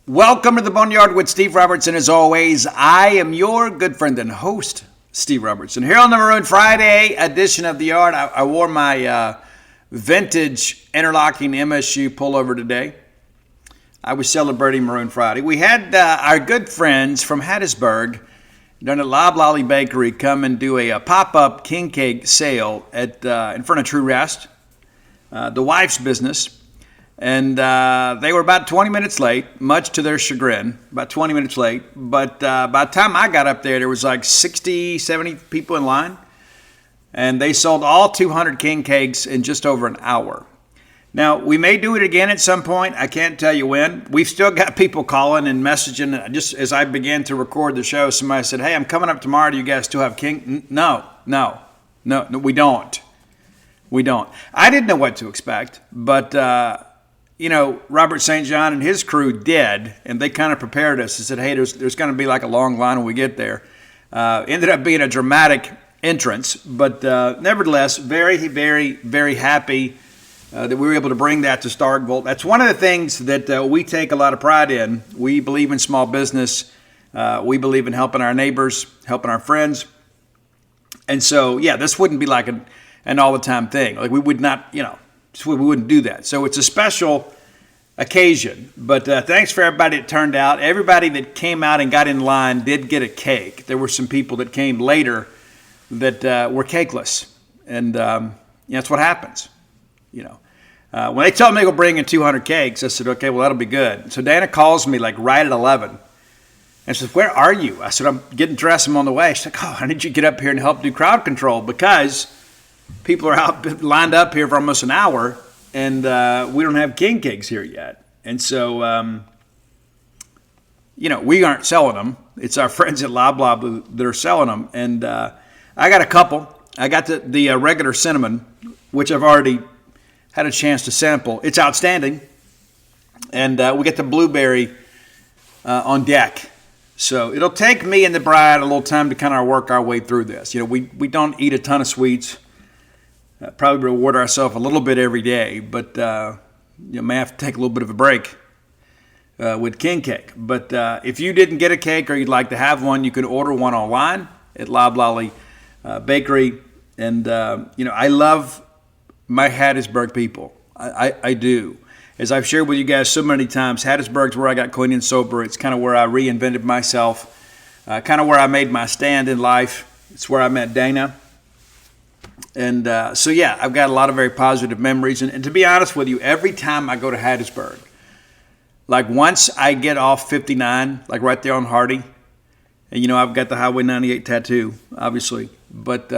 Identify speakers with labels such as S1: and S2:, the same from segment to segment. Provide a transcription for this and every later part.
S1: Welcome to the Boneyard with Steve Robertson. As always, I am your good friend and host, Steve Robertson. Here on the Maroon Friday edition of the Yard, I wore my vintage interlocking MSU pullover today. I was celebrating Maroon Friday. We had our good friends from Hattiesburg down at Loblolly Bakery come and do a pop-up king cake sale at in front of True Rest, the wife's business. And they were about 20 minutes late, much to their chagrin, about 20 minutes late. But by the time I got up there was like 60, 70 people in line. And they sold all 200 king cakes in just over an hour. Now, we may do it again at some point. I can't tell you when. We've still got people calling and messaging. Just as I began to record the show, somebody said, "Hey, I'm coming up tomorrow. Do you guys still have king?" No, we don't. We don't. I didn't know what to expect, but... Robert St. John and his crew did, and they kind of prepared us and said, hey, there's going to be like a long line when we get there. Ended up being a dramatic entrance, but nevertheless, very, very, very happy that we were able to bring that to Starkville. That's one of the things that we take a lot of pride in. We believe in small business. We believe in helping our neighbors, helping our friends. And so, this wouldn't be like an all-the-time thing. Like we would not, we wouldn't do that. So it's a special occasion. But thanks for everybody that turned out. Everybody that came out and got in line did get a cake. There were some people that came later that were cakeless. And that's what happens. When they told me to go bring in 200 cakes, I said, okay, well, that'll be good. So Dana calls me like right at 11 and says, where are you? I said, I'm getting dressed. I'm on the way. She's like, I need you to get up here and help do crowd control because people are out lined up here for almost an hour, and we don't have king cakes here yet. And so, we aren't selling them. It's our friends at Loblolly that are selling them. And I got a couple. I got the regular cinnamon, which I've already had a chance to sample. It's outstanding. And we get the blueberry on deck. So it'll take me and the bride a little time to kind of work our way through this. We don't eat a ton of sweets. Probably reward ourselves a little bit every day, but may have to take a little bit of a break with king cake. But if you didn't get a cake or you'd like to have one, you can order one online at Loblolly Bakery. And, I love my Hattiesburg people. I do. As I've shared with you guys so many times, Hattiesburg's where I got clean and sober. It's kind of where I reinvented myself, kind of where I made my stand in life. It's where I met Dana. And I've got a lot of very positive memories. And to be honest with you, every time I go to Hattiesburg, like once I get off 59, like right there on Hardy, and I've got the Highway 98 tattoo, obviously, but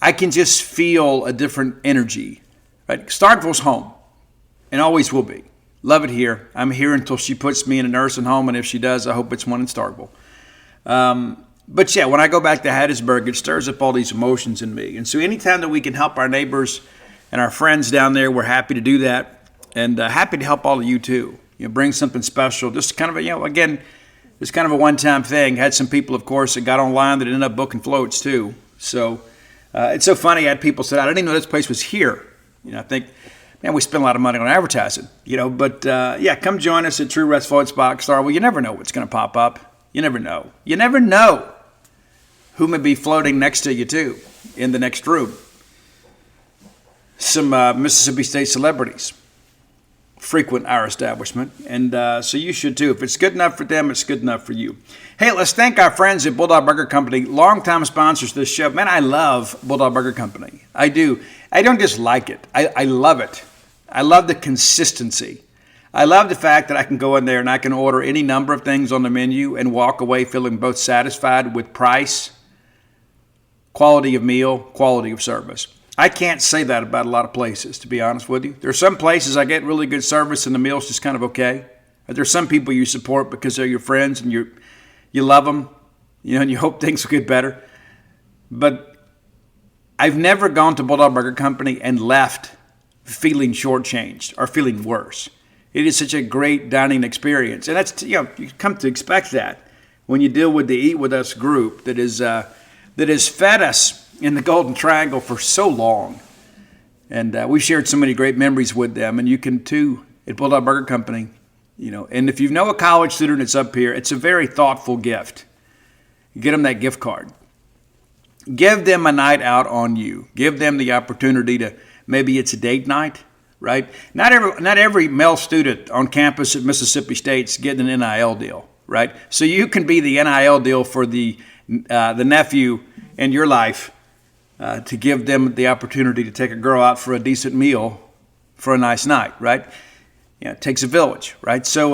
S1: I can just feel a different energy. Right? Starkville's home, and always will be. Love it here. I'm here until she puts me in a nursing home, and if she does, I hope it's one in Starkville. But when I go back to Hattiesburg, it stirs up all these emotions in me. And so anytime that we can help our neighbors and our friends down there, we're happy to do that. And happy to help all of you too. Bring something special. Just kind of it's kind of a one-time thing. Had some people, of course, that got online that ended up booking floats too. So it's so funny. I had people say, I didn't even know this place was here. I think, man, we spend a lot of money on advertising. But come join us at True Rest Floats Box Star. Well, you never know what's going to pop up. You never know. You never know who may be floating next to you, too, in the next room. Some Mississippi State celebrities frequent our establishment, and so you should, too. If it's good enough for them, it's good enough for you. Hey, let's thank our friends at Bulldog Burger Company, longtime sponsors of this show. Man, I love Bulldog Burger Company. I do. I don't just like it. I love it. I love the consistency. I love the fact that I can go in there and I can order any number of things on the menu and walk away feeling both satisfied with price, quality of meal, quality of service. I can't say that about a lot of places, to be honest with you. There are some places I get really good service and the meal's just kind of okay. There's some people you support because they're your friends and you love them, and you hope things will get better. But I've never gone to Bulldog Burger Company and left feeling shortchanged or feeling worse. It is such a great dining experience. And that's, you come to expect that when you deal with the Eat With Us group that has fed us in the Golden Triangle for so long. And we've shared so many great memories with them. And you can too at Bulldog Burger Company. And if you know a college student that's up here, it's a very thoughtful gift. Get them that gift card. Give them a night out on you. Give them the opportunity to, maybe it's a date night, right? Not every male student on campus at Mississippi State's getting an NIL deal, right? So you can be the NIL deal for the nephew in your life, to give them the opportunity to take a girl out for a decent meal for a nice night, right? It takes a village, right? So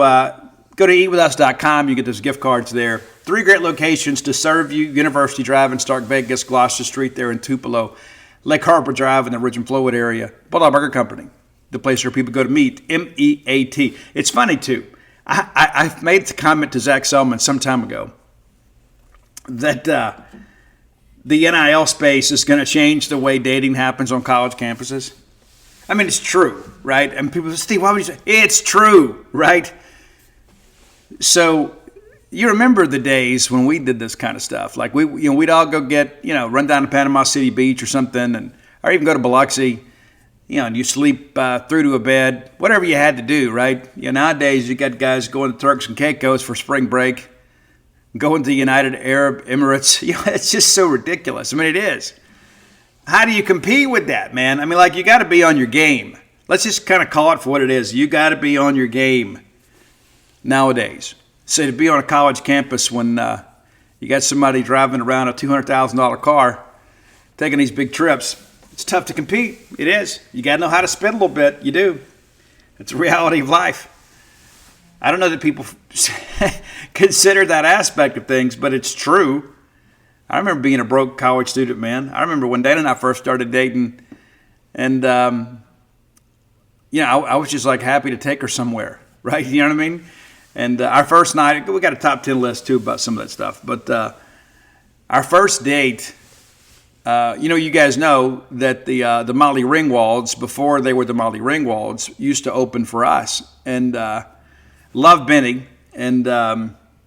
S1: go to eatwithus.com. You get those gift cards there. 3 great locations to serve you: University Drive in Stark Vegas, Gloucester Street there in Tupelo, Lake Harbor Drive in the Ridge and Flowood area, Bulldog Burger Company, the place where people go to meet, MEAT. It's funny, too. I've made the comment to Zach Selman some time ago that the NIL space is going to change the way dating happens on college campuses. I mean, it's true, right? And people say, Steve, why would you say? It's true, right? So you remember the days when we did this kind of stuff. Like we'd all go get, run down to Panama City Beach or something, or even go to Biloxi, and you sleep through to a bed, whatever you had to do, right? Nowadays you got guys going to Turks and Caicos for spring break, going to the United Arab Emirates. It's just so ridiculous. I mean, it is. How do you compete with that, man? I mean, you got to be on your game. Let's just kind of call it for what it is. You got to be on your game nowadays. So to be on a college campus when you got somebody driving around a $200,000 car, taking these big trips, it's tough to compete. It is. You got to know how to spend a little bit. You do. It's a reality of life. I don't know that people consider that aspect of things, but it's true. I remember being a broke college student, man. I remember when Dana and I first started dating, and I was just happy to take her somewhere, right? You know what I mean? And our first night, we got a top 10 list too about some of that stuff. But our first date, you guys know that the Molly Ringwalds, before they were the Molly Ringwalds, used to open for us, and loved Benny, and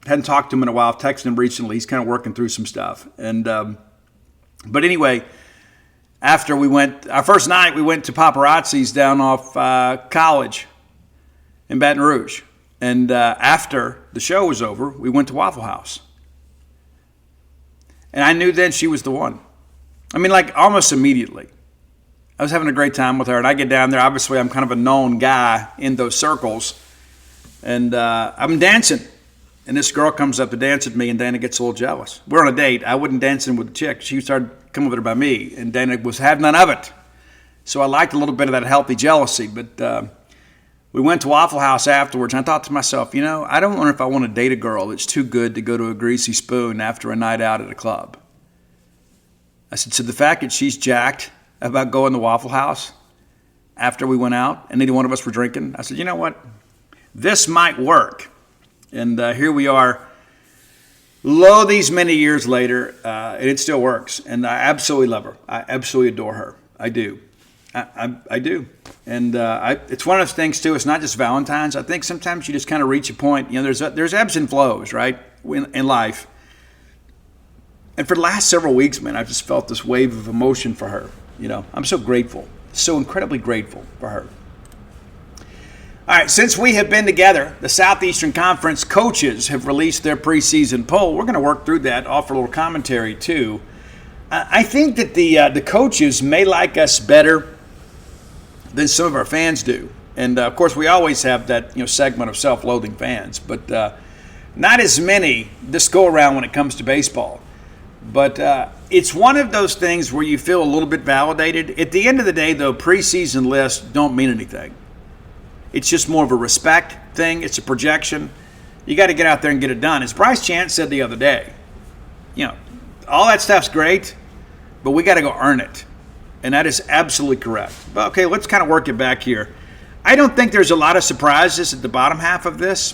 S1: hadn't talked to him in a while. I've texted him recently. He's kind of working through some stuff. And but anyway, after our first night, we went to Paparazzi's down off College in Baton Rouge. And after the show was over, we went to Waffle House. And I knew then she was the one. I mean, almost immediately. I was having a great time with her. And I get down there. Obviously, I'm kind of a known guy in those circles. And I'm dancing. And this girl comes up to dance with me, and Dana gets a little jealous. We're on a date. I wasn't dancing with the chick. She started coming with her by me, and Dana was having none of it. So I liked a little bit of that healthy jealousy. But we went to Waffle House afterwards, and I thought to myself, I don't wonder if I want to date a girl that's too good to go to a Greasy Spoon after a night out at a club. I said, so the fact that she's jacked about going to Waffle House after we went out, and neither one of us were drinking, I said, you know what? This might work. And here we are, these many years later, and it still works. And I absolutely love her. I absolutely adore her. I do. I do. And it's one of those things, too. It's not just Valentine's. I think sometimes you just kind of reach a point. There's ebbs and flows, right, in life. And for the last several weeks, man, I've just felt this wave of emotion for her. I'm so grateful, so incredibly grateful for her. All right, since we have been together, the Southeastern Conference coaches have released their preseason poll. We're going to work through that, offer a little commentary too. I think that the coaches may like us better than some of our fans do. And, of course, we always have that segment of self-loathing fans, but not as many this go-around when it comes to baseball. But it's one of those things where you feel a little bit validated. At the end of the day, though, preseason lists don't mean anything. It's just more of a respect thing. It's a projection. You got to get out there and get it done. As Bryce Chance said the other day, all that stuff's great, but we got to go earn it. And that is absolutely correct. But okay, let's kind of work it back here. I don't think there's a lot of surprises at the bottom half of this.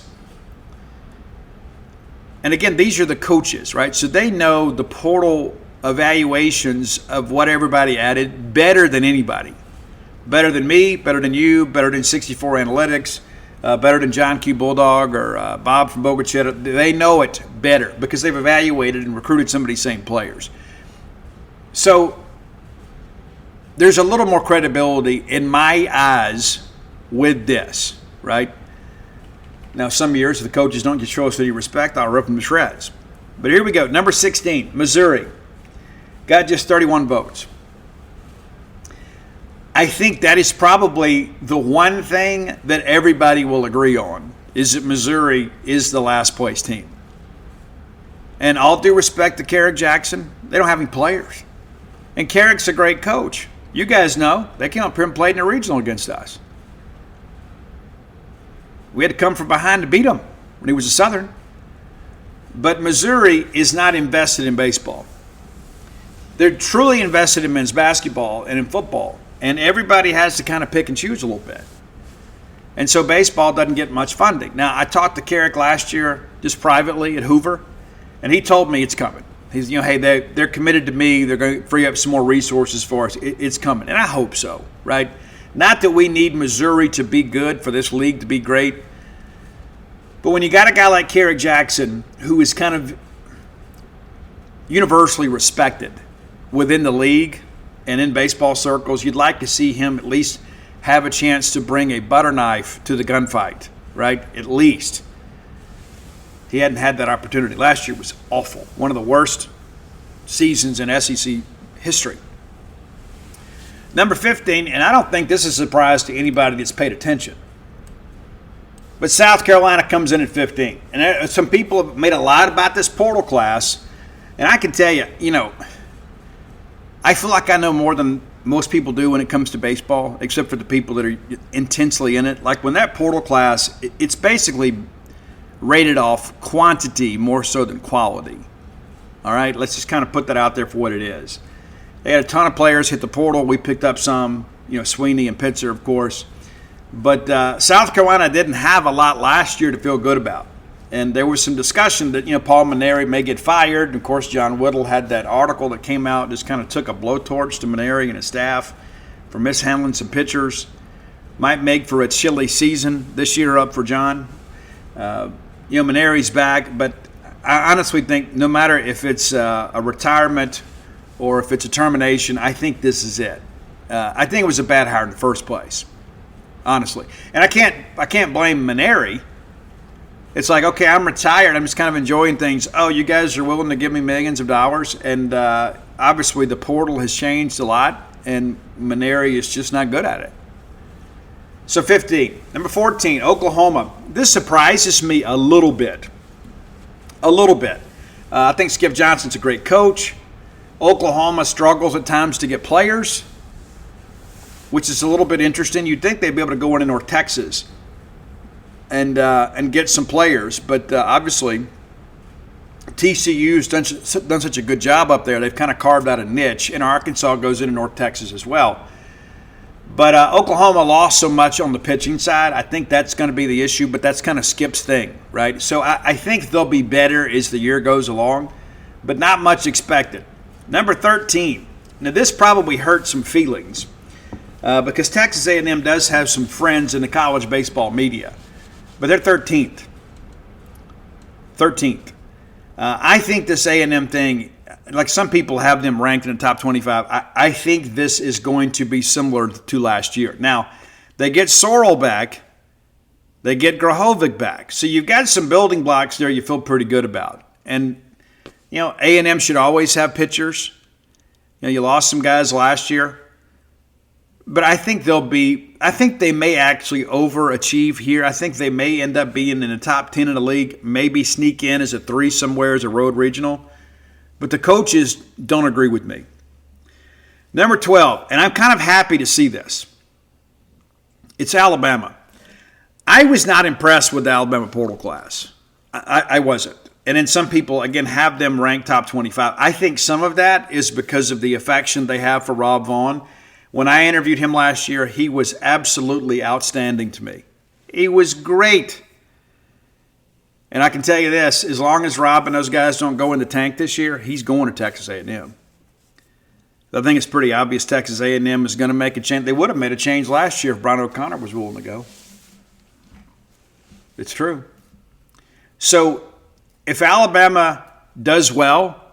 S1: And again, these are the coaches, right? So they know the portal evaluations of what everybody added better than anybody. Better than me, better than you, better than 64 Analytics, better than John Q. Bulldog or Bob from Bogachetta. They know it better because they've evaluated and recruited some of these same players. So there's a little more credibility in my eyes with this, right? Now, some years, if the coaches don't show us any respect, I'll rip them to shreds. But here we go. Number 16, Missouri. Got just 31 votes. I think that is probably the one thing that everybody will agree on, is that Missouri is the last place team. And all due respect to Carrick Jackson, they don't have any players. And Carrick's a great coach. You guys know, they came up here and played in a regional against us. We had to come from behind to beat him when he was a Southern. But Missouri is not invested in baseball. They're truly invested in men's basketball and in football. And everybody has to kind of pick and choose a little bit. And so baseball doesn't get much funding. Now, I talked to Carrick last year just privately at Hoover, and he told me it's coming. He's, hey, they're committed to me. They're going to free up some more resources for us. It's coming, and I hope so, right? Not that we need Missouri to be good for this league to be great, but when you got a guy like Carrick Jackson, who is kind of universally respected within the league and in baseball circles, you'd like to see him at least have a chance to bring a butter knife to the gunfight, right? At least. He hadn't had that opportunity. Last year was awful. One of the worst seasons in SEC history. Number 15, and I don't think this is a surprise to anybody that's paid attention, but South Carolina comes in at 15. And some people have made a lot about this portal class, and I can tell you, I feel like I know more than most people do when it comes to baseball, except for the people that are intensely in it. Like when that portal class, it's basically rated off quantity more so than quality. All right, let's just kind of put that out there for what it is. They had a ton of players hit the portal. We picked up some, Sweeney and Pitzer, of course. But South Carolina didn't have a lot last year to feel good about. And there was some discussion that, Paul Maneri may get fired. And of course, John Whittle had that article that came out, just kind of took a blowtorch to Maneri and his staff for mishandling some pitchers. Might make for a chilly season this year up for John. Maneri's back, but I honestly think no matter if it's a retirement or if it's a termination, I think this is it. I think it was a bad hire in the first place, honestly. And I can't blame Maneri. It's like, okay, I'm retired. I'm just kind of enjoying things. Oh, you guys are willing to give me millions of dollars. And obviously the portal has changed a lot, and Maneri is just not good at it. So 15. Number 14, Oklahoma. This surprises me a little bit. I think Skip Johnson's a great coach. Oklahoma struggles at times to get players, which is a little bit interesting. You'd think they'd be able to go into North Texas and get some players, but obviously TCU's done such a good job up there. They've kind of carved out a niche, and Arkansas goes into North Texas as well. But Oklahoma lost so much on the pitching side. I think that's going to be the issue, but that's kind of Skip's thing, right? So I think they'll be better as the year goes along, but not much expected. Number 13. Now, this probably hurt some feelings because Texas A&M does have some friends in the college baseball media, but they're 13th. 13th. I think this A&M thing, like some people have them ranked in the top 25, I think this is going to be similar to last year. Now, they get Sorrell back. They get Grahovic back. So you've got some building blocks there you feel pretty good about. And, A&M should always have pitchers. You lost some guys last year. But I think they may actually overachieve here. I think they may end up being in the top 10 in the league, maybe sneak in as a 3 somewhere as a road regional. But the coaches don't agree with me. Number 12, and I'm kind of happy to see this. It's Alabama. I was not impressed with the Alabama portal class. I wasn't. And then some people, again, have them ranked top 25. I think some of that is because of the affection they have for Rob Vaughn. When I interviewed him last year, he was absolutely outstanding to me. He was great. And I can tell you this, as long as Rob and those guys don't go in the tank this year, he's going to Texas A&M. I think it's pretty obvious Texas A&M is going to make a change. They would have made a change last year if Brian O'Connor was willing to go. It's true. So if Alabama does well,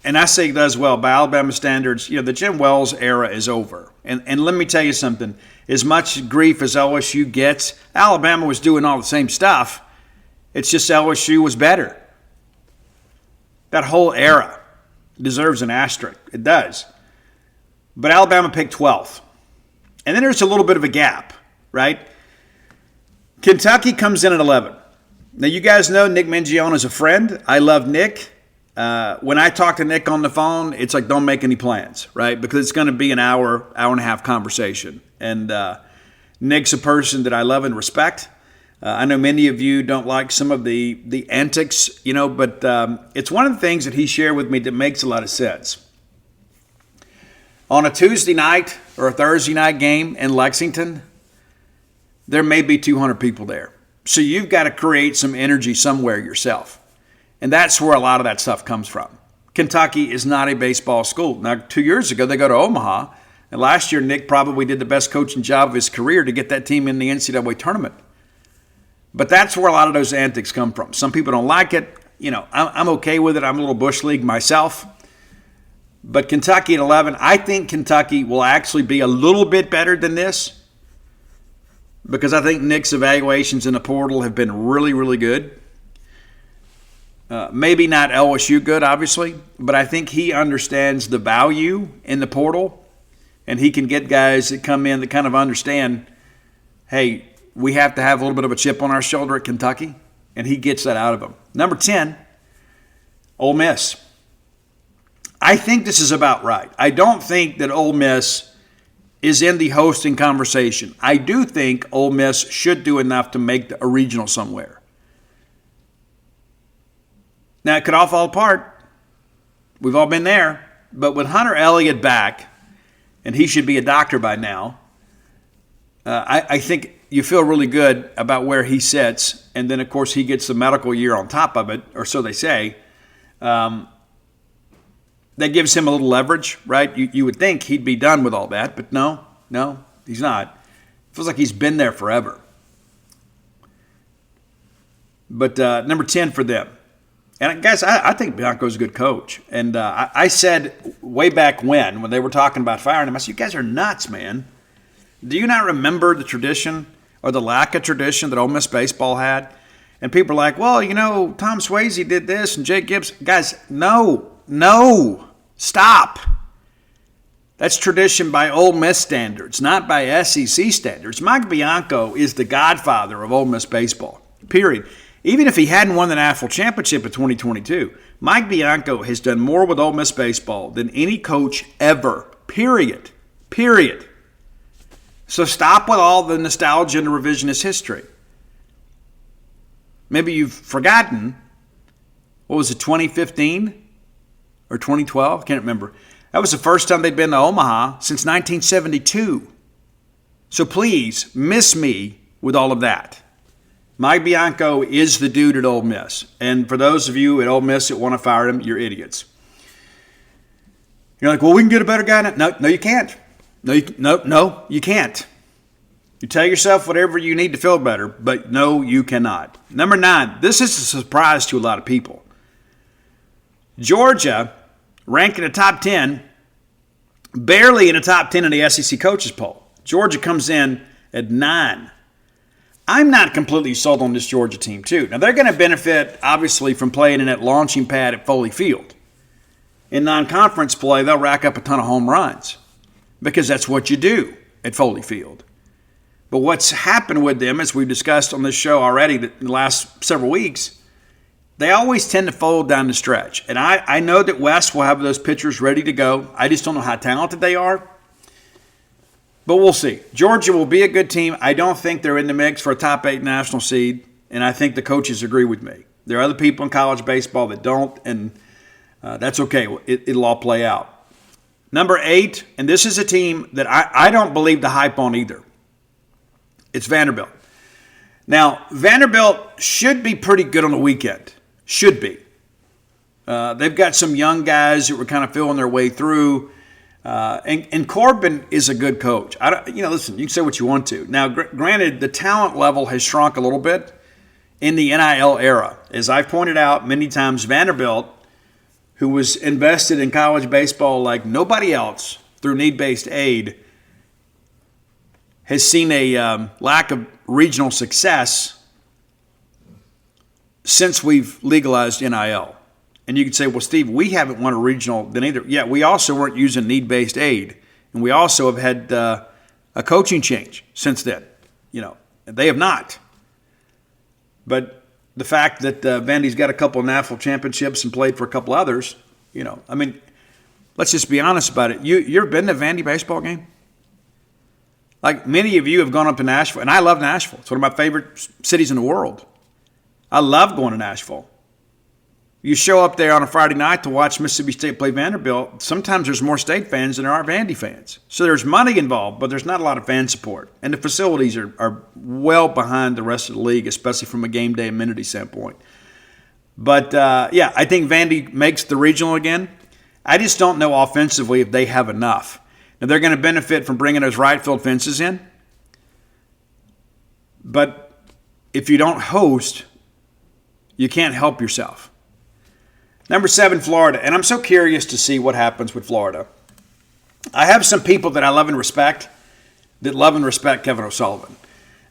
S1: and I say does well by Alabama standards, the Jim Wells era is over. And let me tell you something. As much grief as LSU gets, Alabama was doing all the same stuff. It's just LSU was better. That whole era deserves an asterisk. It does. But Alabama picked 12th. And then there's a little bit of a gap, right? Kentucky comes in at 11. Now, you guys know Nick Mingione is a friend. I love Nick. When I talk to Nick on the phone, it's like, don't make any plans, right? Because it's going to be an hour and a half conversation. And Nick's a person that I love and respect. I know many of you don't like some of the antics, but it's one of the things that he shared with me that makes a lot of sense. On a Tuesday night or a Thursday night game in Lexington, there may be 200 people there. So you've got to create some energy somewhere yourself. And that's where a lot of that stuff comes from. Kentucky is not a baseball school. Now, 2 years ago, they go to Omaha. And last year, Nick probably did the best coaching job of his career to get that team in the NCAA tournament. But that's where a lot of those antics come from. Some people don't like it. I'm okay with it. I'm a little Bush League myself. But Kentucky at 11, I think Kentucky will actually be a little bit better than this because I think Nick's evaluations in the portal have been really, really good. Maybe not LSU good, obviously, but I think he understands the value in the portal, and he can get guys that come in that kind of understand, hey, we have to have a little bit of a chip on our shoulder at Kentucky, and he gets that out of them. Number 10, Ole Miss. I think this is about right. I don't think that Ole Miss is in the hosting conversation. I do think Ole Miss should do enough to make a regional somewhere. Now, it could all fall apart. We've all been there. But with Hunter Elliott back, and he should be a doctor by now, I think you feel really good about where he sits. And then, of course, he gets the medical year on top of it, or so they say. That gives him a little leverage, right? You would think he'd be done with all that, but no, he's not. It feels like he's been there forever. But number 10 for them. And guys, I think Bianco's a good coach. And I said way back when they were talking about firing him, I said, you guys are nuts, man. Do you not remember the tradition or the lack of tradition that Ole Miss baseball had? And people are like, well, Tom Swayze did this and Jake Gibbs. Guys, no, stop. That's tradition by Ole Miss standards, not by SEC standards. Mike Bianco is the godfather of Ole Miss baseball, period. Even if he hadn't won the national championship in 2022, Mike Bianco has done more with Ole Miss baseball than any coach ever, period. So stop with all the nostalgia and the revisionist history. Maybe you've forgotten, what was it, 2015 or 2012? Can't remember. That was the first time they'd been to Omaha since 1972. So please, miss me with all of that. Mike Bianco is the dude at Ole Miss. And for those of you at Ole Miss that want to fire him, you're idiots. You're like, well, we can get a better guy now. No, you can't. No, you can't. You tell yourself whatever you need to feel better, but no, you cannot. Number 9, this is a surprise to a lot of people. Georgia, ranked in the top 10, barely in the top 10 in the SEC coaches poll. Georgia comes in at 9. I'm not completely sold on this Georgia team, too. Now, they're going to benefit, obviously, from playing in that launching pad at Foley Field. In non-conference play, they'll rack up a ton of home runs because that's what you do at Foley Field. But what's happened with them, as we've discussed on this show already the last several weeks, they always tend to fold down the stretch. And I know that West will have those pitchers ready to go. I just don't know how talented they are. But we'll see. Georgia will be a good team. I don't think they're in the mix for a top 8 national seed, and I think the coaches agree with me. There are other people in college baseball that don't, and that's okay. It'll all play out. Number 8, and this is a team that I don't believe the hype on either. It's Vanderbilt. Now, Vanderbilt should be pretty good on the weekend. Should be. They've got some young guys that were kind of feeling their way through. And Corbin is a good coach. Listen, you can say what you want to. Now, granted, the talent level has shrunk a little bit in the NIL era. As I've pointed out many times, Vanderbilt, who was invested in college baseball like nobody else through need-based aid, has seen a lack of regional success since we've legalized NIL. And you could say, well, Steve, we haven't won a regional then either. Yeah, we also weren't using need-based aid. And we also have had a coaching change since then. They have not. But the fact that Vandy's got a couple of national championships and played for a couple others, let's just be honest about it. You ever been to a Vandy baseball game? Like many of you have gone up to Nashville, and I love Nashville. It's one of my favorite cities in the world. I love going to Nashville. You show up there on a Friday night to watch Mississippi State play Vanderbilt, sometimes there's more State fans than there are Vandy fans. So there's money involved, but there's not a lot of fan support. And the facilities are well behind the rest of the league, especially from a game day amenity standpoint. But, I think Vandy makes the regional again. I just don't know offensively if they have enough. Now, they're going to benefit from bringing those right field fences in. But if you don't host, you can't help yourself. Number 7, Florida. And I'm so curious to see what happens with Florida. I have some people that I love and respect that love and respect Kevin O'Sullivan.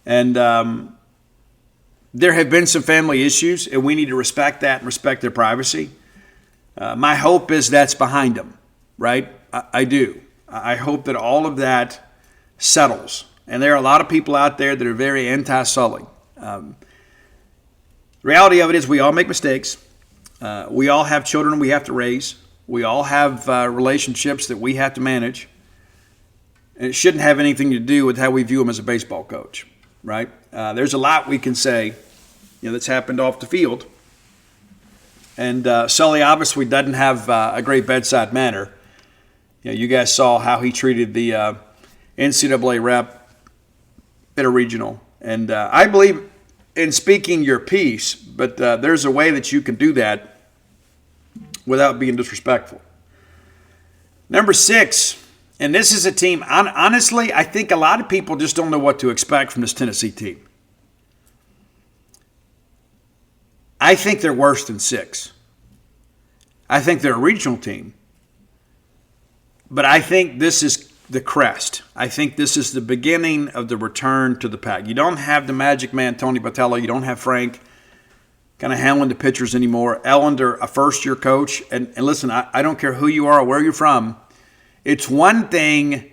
S1: And there have been some family issues, and we need to respect that and respect their privacy. My hope is that's behind them, right? I do. I hope that all of that settles. And there are a lot of people out there that are very anti-Sully. The reality of it is we all make mistakes. We all have children we have to raise. We all have relationships that we have to manage. And it shouldn't have anything to do with how we view him as a baseball coach, right? There's a lot we can say, that's happened off the field. And Sully obviously doesn't have a great bedside manner. You guys saw how he treated the NCAA rep at a regional. And I believe in speaking your piece, but there's a way that you can do that without being disrespectful. Number 6, and this is a team, honestly, I think a lot of people just don't know what to expect from this Tennessee team. I think they're worse than 6. I think they're a regional team. But I think this is the crest. I think this is the beginning of the return to the pack. You don't have the magic man, Tony Botello. You don't have Frank kind of handling the pitchers anymore. Ellender, a first-year coach. And listen, I don't care who you are or where you're from. It's one thing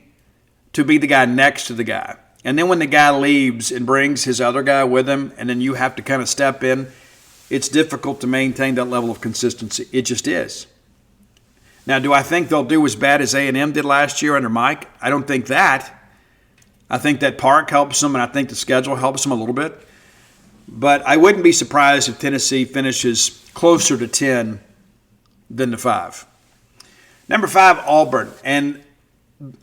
S1: to be the guy next to the guy. And then when the guy leaves and brings his other guy with him, and then you have to kind of step in, it's difficult to maintain that level of consistency. It just is. Now, do I think they'll do as bad as A&M did last year under Mike? I don't think that. I think that park helps them, and I think the schedule helps them a little bit. But I wouldn't be surprised if Tennessee finishes closer to 10 than to 5. Number 5, Auburn. And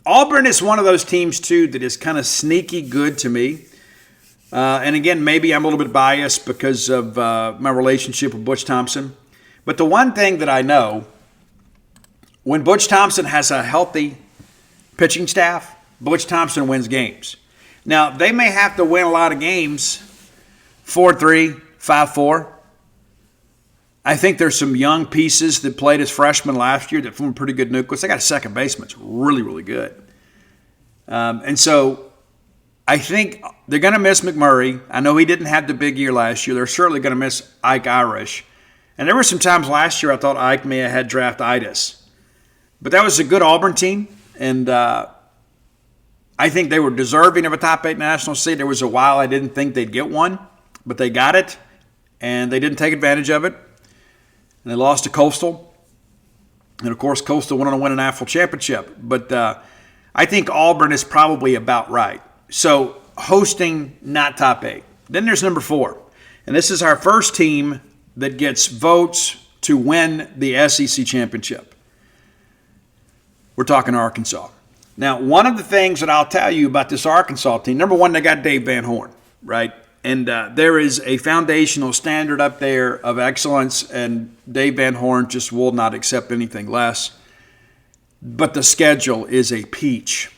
S1: Auburn is one of those teams, too, that is kind of sneaky good to me. And again, maybe I'm a little bit biased because of my relationship with Butch Thompson. But the one thing that I know, when Butch Thompson has a healthy pitching staff, Butch Thompson wins games. Now, they may have to win a lot of games, 4-3, 5-4. I think there's some young pieces that played as freshmen last year that formed a pretty good nucleus. They got a second baseman. It's really, really good. And so I think they're going to miss McMurray. I know he didn't have the big year last year. They're certainly going to miss Ike Irish. And there were some times last year I thought Ike may have had draftitis. But that was a good Auburn team. And I think they were deserving of a top 8 national seed. There was a while I didn't think they'd get one. But they got it. And they didn't take advantage of it. And they lost to Coastal. And, of course, Coastal went on to win a national championship. But I think Auburn is probably about right. So, hosting, not top 8. Then there's number 4. And this is our first team that gets votes to win the SEC championship. We're talking Arkansas. Now, one of the things that I'll tell you about this Arkansas team, number 1, they got Dave Van Horn, right? And there is a foundational standard up there of excellence, and Dave Van Horn just will not accept anything less. But the schedule is a peach.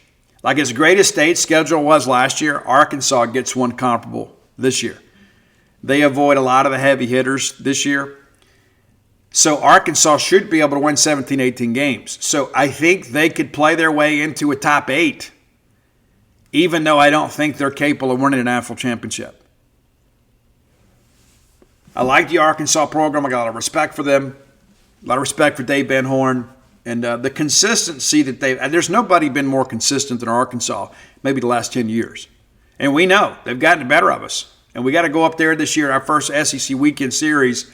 S1: Like as great as State's schedule was last year, Arkansas gets one comparable this year. They avoid a lot of the heavy hitters this year. So Arkansas should be able to win 17, 18 games. So I think they could play their way into a top 8, even though I don't think they're capable of winning a national championship. I like the Arkansas program. I got a lot of respect for them, a lot of respect for Dave Van Horn, and the consistency that there's nobody been more consistent than Arkansas maybe the last 10 years. And we know they've gotten the better of us. And we got to go up there this year, our first SEC weekend series.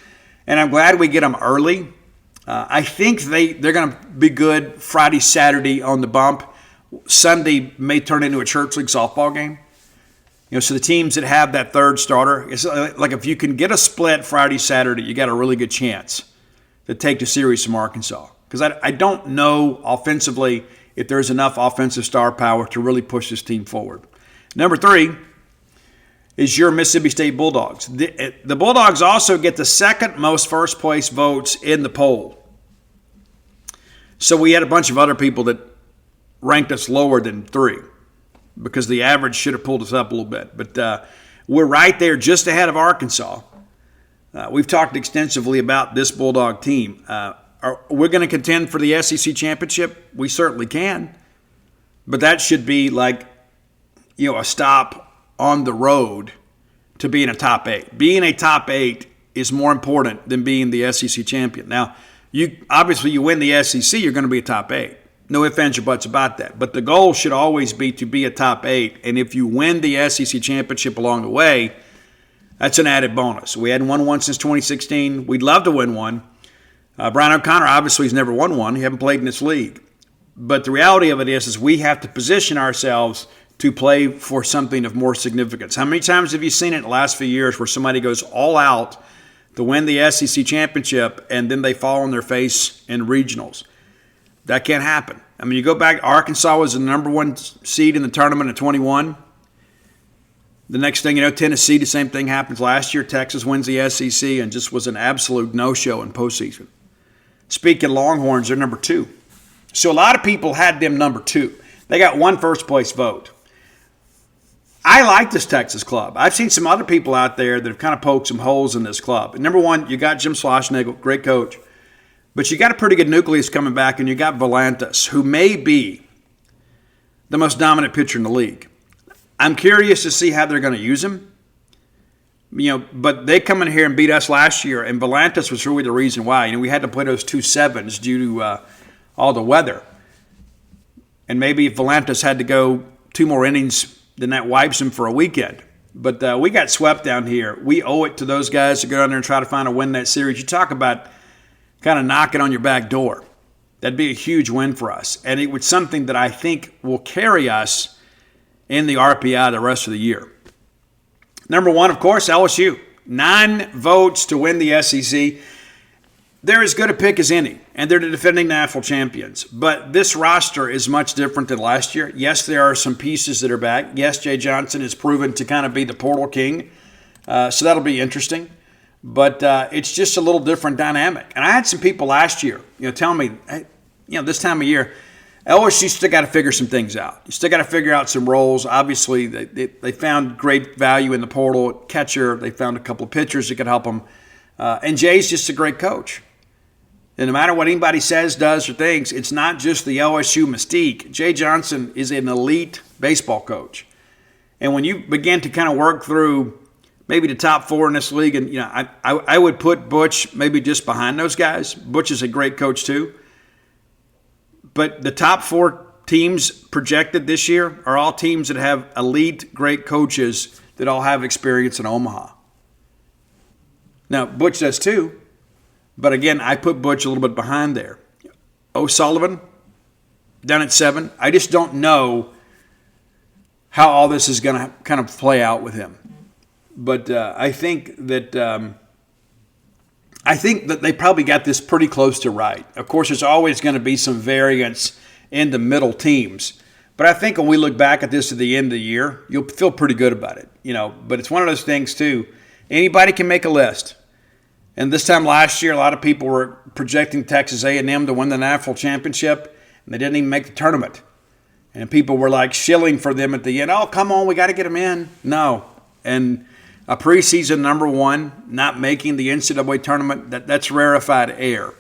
S1: And I'm glad we get them early. I think they're going to be good Friday, Saturday on the bump. Sunday may turn into a church league softball game. So the teams that have that third starter, it's like if you can get a split Friday, Saturday, you got a really good chance to take the series from Arkansas. Because I don't know offensively if there's enough offensive star power to really push this team forward. Number 3 is your Mississippi State Bulldogs. The Bulldogs also get the second most first place votes in the poll. So we had a bunch of other people that ranked us lower than 3 because the average should have pulled us up a little bit. But we're right there just ahead of Arkansas. We've talked extensively about this Bulldog team. We're going to contend for the SEC championship. We certainly can. But that should be like, a stop on the road to being a top 8. Being a top 8 is more important than being the SEC champion. Now, you win the SEC, you're going to be a top 8. No ifs, ands, or buts about that. But the goal should always be to be a top 8. And if you win the SEC championship along the way, that's an added bonus. We hadn't won one since 2016. We'd love to win one. Brian O'Connor obviously has never won one. He hasn't played in this league. But the reality of it is we have to position ourselves to play for something of more significance. How many times have you seen it in the last few years where somebody goes all out to win the SEC championship and then they fall on their face in regionals? That can't happen. I mean, you go back, Arkansas was the number 1 seed in the tournament at 21. The next thing you know, Tennessee, the same thing happens last year. Texas wins the SEC and just was an absolute no-show in postseason. Speaking of Longhorns, they're number 2. So a lot of people had them number 2. They got 1 first-place vote. I like this Texas club. I've seen some other people out there that have kind of poked some holes in this club. And number 1, you got Jim Schlossnagle, great coach. But you got a pretty good nucleus coming back, and you got Volantis, who may be the most dominant pitcher in the league. I'm curious to see how they're going to use him. But they come in here and beat us last year, and Volantis was really the reason why. We had to play those 2 sevens due to all the weather. And maybe if Volantis had to go 2 more innings, then that wipes him for a weekend. But we got swept down here. We owe it to those guys to go down there and try to find a win that series. You talk about kind of knocking on your back door. That'd be a huge win for us. And it was something that I think will carry us in the RPI the rest of the year. Number 1, of course, LSU. 9 votes to win the SEC. They're as good a pick as any, and they're the defending national champions. But this roster is much different than last year. Yes, there are some pieces that are back. Yes, Jay Johnson has proven to kind of be the portal king, so that'll be interesting. But it's just a little different dynamic. And I had some people last year, tell me, hey, this time of year, LSU still got to figure some things out. You still got to figure out some roles. Obviously, they found great value in the portal catcher. They found a couple of pitchers that could help them. And Jay's just a great coach. And no matter what anybody says, does, or thinks, it's not just the LSU mystique. Jay Johnson is an elite baseball coach. And when you begin to kind of work through maybe the top 4 in this league, and I would put Butch maybe just behind those guys. Butch is a great coach too. But the top 4 teams projected this year are all teams that have elite, great coaches that all have experience in Omaha. Now, Butch does too. But again, I put Butch a little bit behind there. O'Sullivan, down at 7. I just don't know how all this is going to kind of play out with him. But I think that they probably got this pretty close to right. Of course, there's always going to be some variance in the middle teams. But I think when we look back at this at the end of the year, you'll feel pretty good about it. But it's one of those things too. Anybody can make a list. And this time last year, a lot of people were projecting Texas A&M to win the national championship, and they didn't even make the tournament. And people were like shilling for them at the end. Oh, come on, we got to get them in. No. And a preseason number 1 not making the NCAA tournament, that's rarefied air.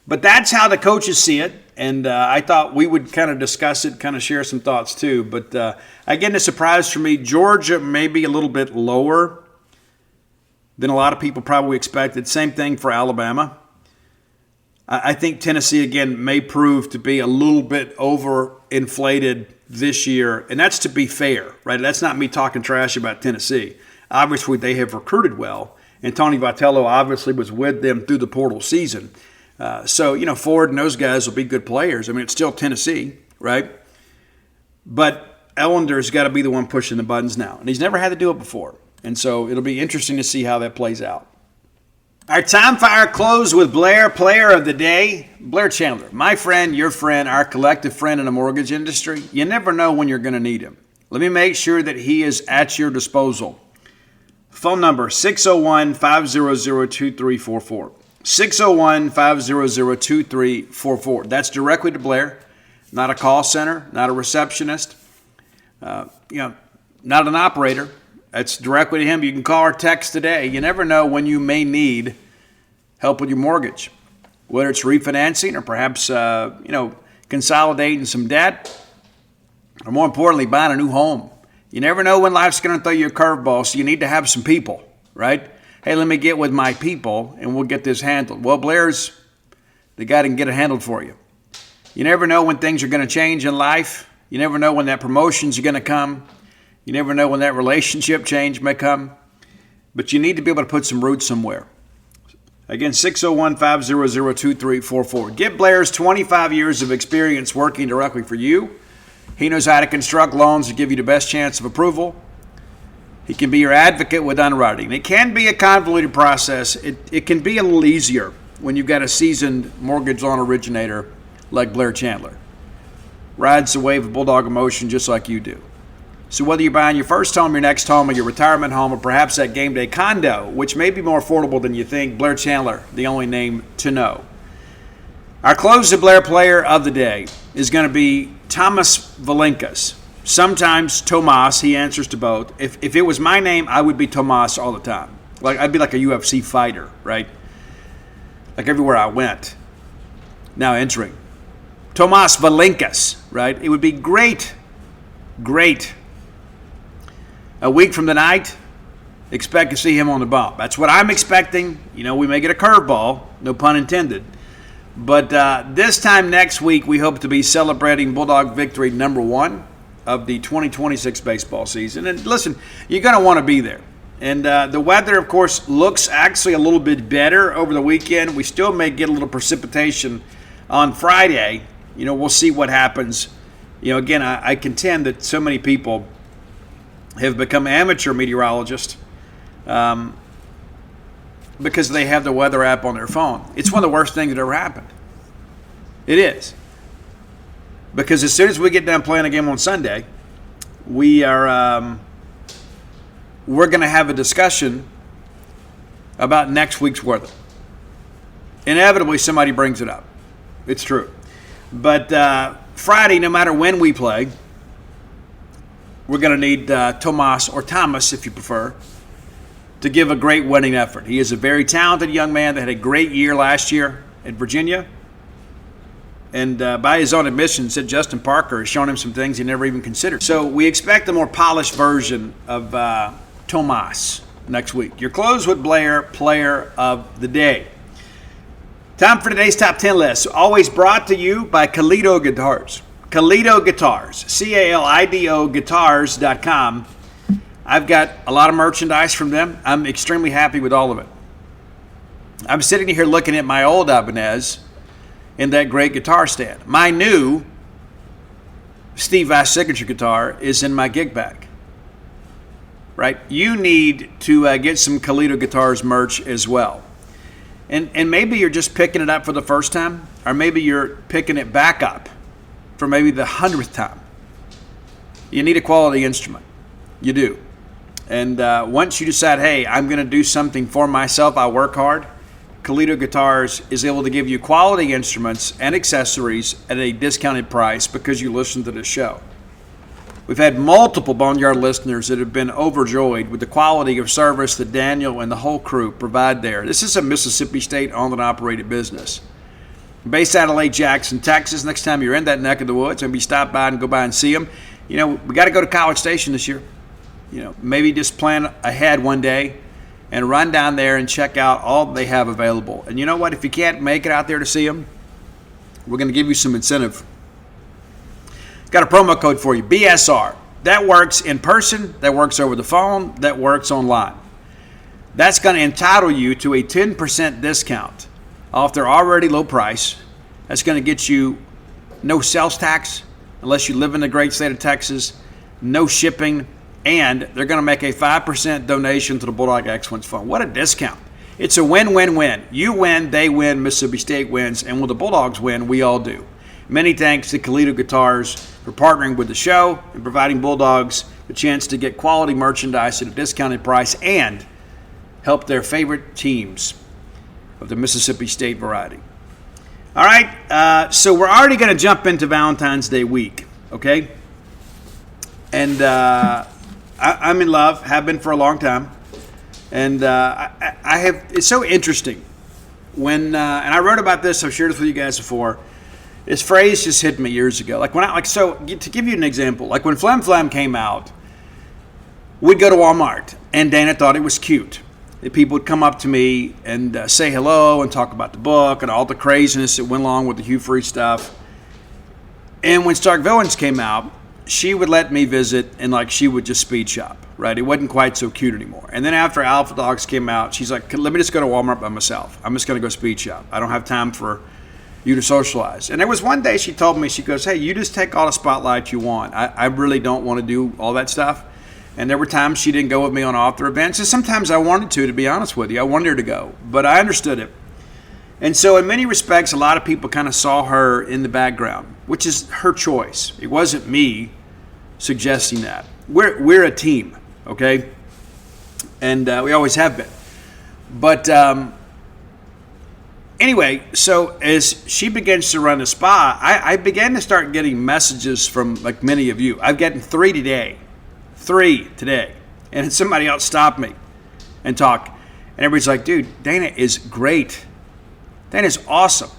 S1: But that's how the coaches see it. And I thought we would kind of discuss it, kind of share some thoughts too. But again, a surprise for me, Georgia maybe a little bit lower than a lot of people probably expected. Same thing for Alabama. I think Tennessee, again, may prove to be a little bit overinflated this year, and that's to be fair, right? That's not me talking trash about Tennessee. Obviously, they have recruited well, and Tony Vitello obviously was with them through the portal season. So, Ford and those guys will be good players. I mean, it's still Tennessee, right? But Ellender's got to be the one pushing the buttons now, and he's never had to do it before. And so it'll be interesting to see how that plays out. Our time for our close with Blair, player of the day, Blair Chandler. My friend, your friend, our collective friend in the mortgage industry. You never know when you're going to need him. Let me make sure that he is at your disposal. Phone number 601-500-2344. 601-500-2344. That's directly to Blair. Not a call center, not a receptionist, not an operator. That's directly to him. You can call or text today. You never know when you may need help with your mortgage, whether it's refinancing or perhaps, consolidating some debt, or more importantly, buying a new home. You never know when life's going to throw you a curveball, so you need to have some people, right? Hey, let me get with my people, and we'll get this handled. Well, Blair's the guy that can get it handled for you. You never know when things are going to change in life. You never know when that promotion's going to come. You never know when that relationship change may come, but you need to be able to put some roots somewhere. Again, 601-500-2344. Get Blair's 25 years of experience working directly for you. He knows how to construct loans to give you the best chance of approval. He can be your advocate with underwriting. It can be a convoluted process. It can be a little easier when you've got a seasoned mortgage loan originator like Blair Chandler. Rides the wave of bulldog emotion just like you do. So whether you're buying your first home, your next home, or your retirement home, or perhaps that game day condo, which may be more affordable than you think, Blair Chandler, the only name to know. Our close to Blair player of the day is going to be Thomas Valenkas. Sometimes Tomas, he answers to both. If it was my name, I would be Tomas all the time. Like I'd be like a UFC fighter, right? Like everywhere I went. Now entering. Tomas Valenkas, right? It would be great. A week from tonight, expect to see him on the bump. That's what I'm expecting. We may get a curveball, no pun intended. But this time next week, we hope to be celebrating Bulldog victory number 1 of the 2026 baseball season. And listen, you're going to want to be there. And the weather, of course, looks actually a little bit better over the weekend. We still may get a little precipitation on Friday. We'll see what happens. Again, I contend that so many people have become amateur meteorologists because they have the weather app on their phone. It's one of the worst things that ever happened. It is. Because as soon as we get done playing a game on Sunday, we're going to have a discussion about next week's weather. Inevitably, somebody brings it up. It's true. But Friday, no matter when we play, we're going to need Tomas, or Thomas if you prefer, to give a great winning effort. He is a very talented young man that had a great year last year at Virginia. And by his own admission, said Justin Parker has shown him some things he never even considered. So we expect a more polished version of Tomas next week. Your close with Blair, player of the day. Time for today's top 10 list. Always brought to you by Calido Guitars. Calido Guitars, Calido Guitars.com. I've got a lot of merchandise from them. I'm extremely happy with all of it. I'm sitting here looking at my old Ibanez in that great guitar stand. My new Steve Vai signature guitar is in my gig bag. Right? You need to get some Calido Guitars merch as well. And maybe you're just picking it up for the first time, or maybe you're picking it back up for maybe the 100th time. You need a quality instrument. You do. And once you decide, hey, I'm going to do something for myself, I work hard, Calido Guitars is able to give you quality instruments and accessories at a discounted price because you listen to this show. We've had multiple Boneyard listeners that have been overjoyed with the quality of service that Daniel and the whole crew provide there. This is a Mississippi State owned and operated business. Based out of Lake Jackson, Texas. Next time you're in that neck of the woods, maybe stop by and go by and see them. We got to go to College Station this year. Maybe just plan ahead one day and run down there and check out all they have available. And you know what? If you can't make it out there to see them, we're going to give you some incentive. Got a promo code for you, BSR. That works in person, that works over the phone, that works online. That's going to entitle you to a 10% discount off their already low price. That's going to get you no sales tax unless you live in the great state of Texas, no shipping, and they're going to make a 5% donation to the Bulldog Excellence Fund. What a discount. It's a win-win-win. You win, they win, Mississippi State wins, and when the Bulldogs win, we all do. Many thanks to Kalito Guitars for partnering with the show and providing Bulldogs the chance to get quality merchandise at a discounted price and help their favorite teams of the Mississippi State variety. All right, so we're already going to jump into Valentine's Day week, okay? And I'm in love, have been for a long time. And I have, it's so interesting when, and I wrote about this, I've shared this with you guys before. This phrase just hit me years ago. So to give you an example, like when Flam Flam came out, we'd go to Walmart, and Dana thought it was cute. People would come up to me and say hello and talk about the book and all the craziness that went along with the Hugh Freeze stuff. And when Stark Villains came out, she would let me visit, and like she would just speed shop, right? It wasn't quite so cute anymore. And then after Alpha Dogs came out, she's like, let me just go to Walmart by myself. I'm just going to go speed shop. I don't have time for you to socialize. And there was one day she told me, she goes, hey, you just take all the spotlight you want. I really don't want to do all that stuff. And there were times she didn't go with me on author events. And sometimes I wanted to be honest with you. I wanted her to go. But I understood it. And so in many respects, a lot of people kind of saw her in the background, which is her choice. It wasn't me suggesting that. We're a team, okay? And we always have been. But anyway, so as she begins to run the spa, I began to start getting messages from like many of you. I've gotten 3 today. 3 today. And somebody else stopped me and talked. And everybody's like, dude, Dana is great. Dana's awesome.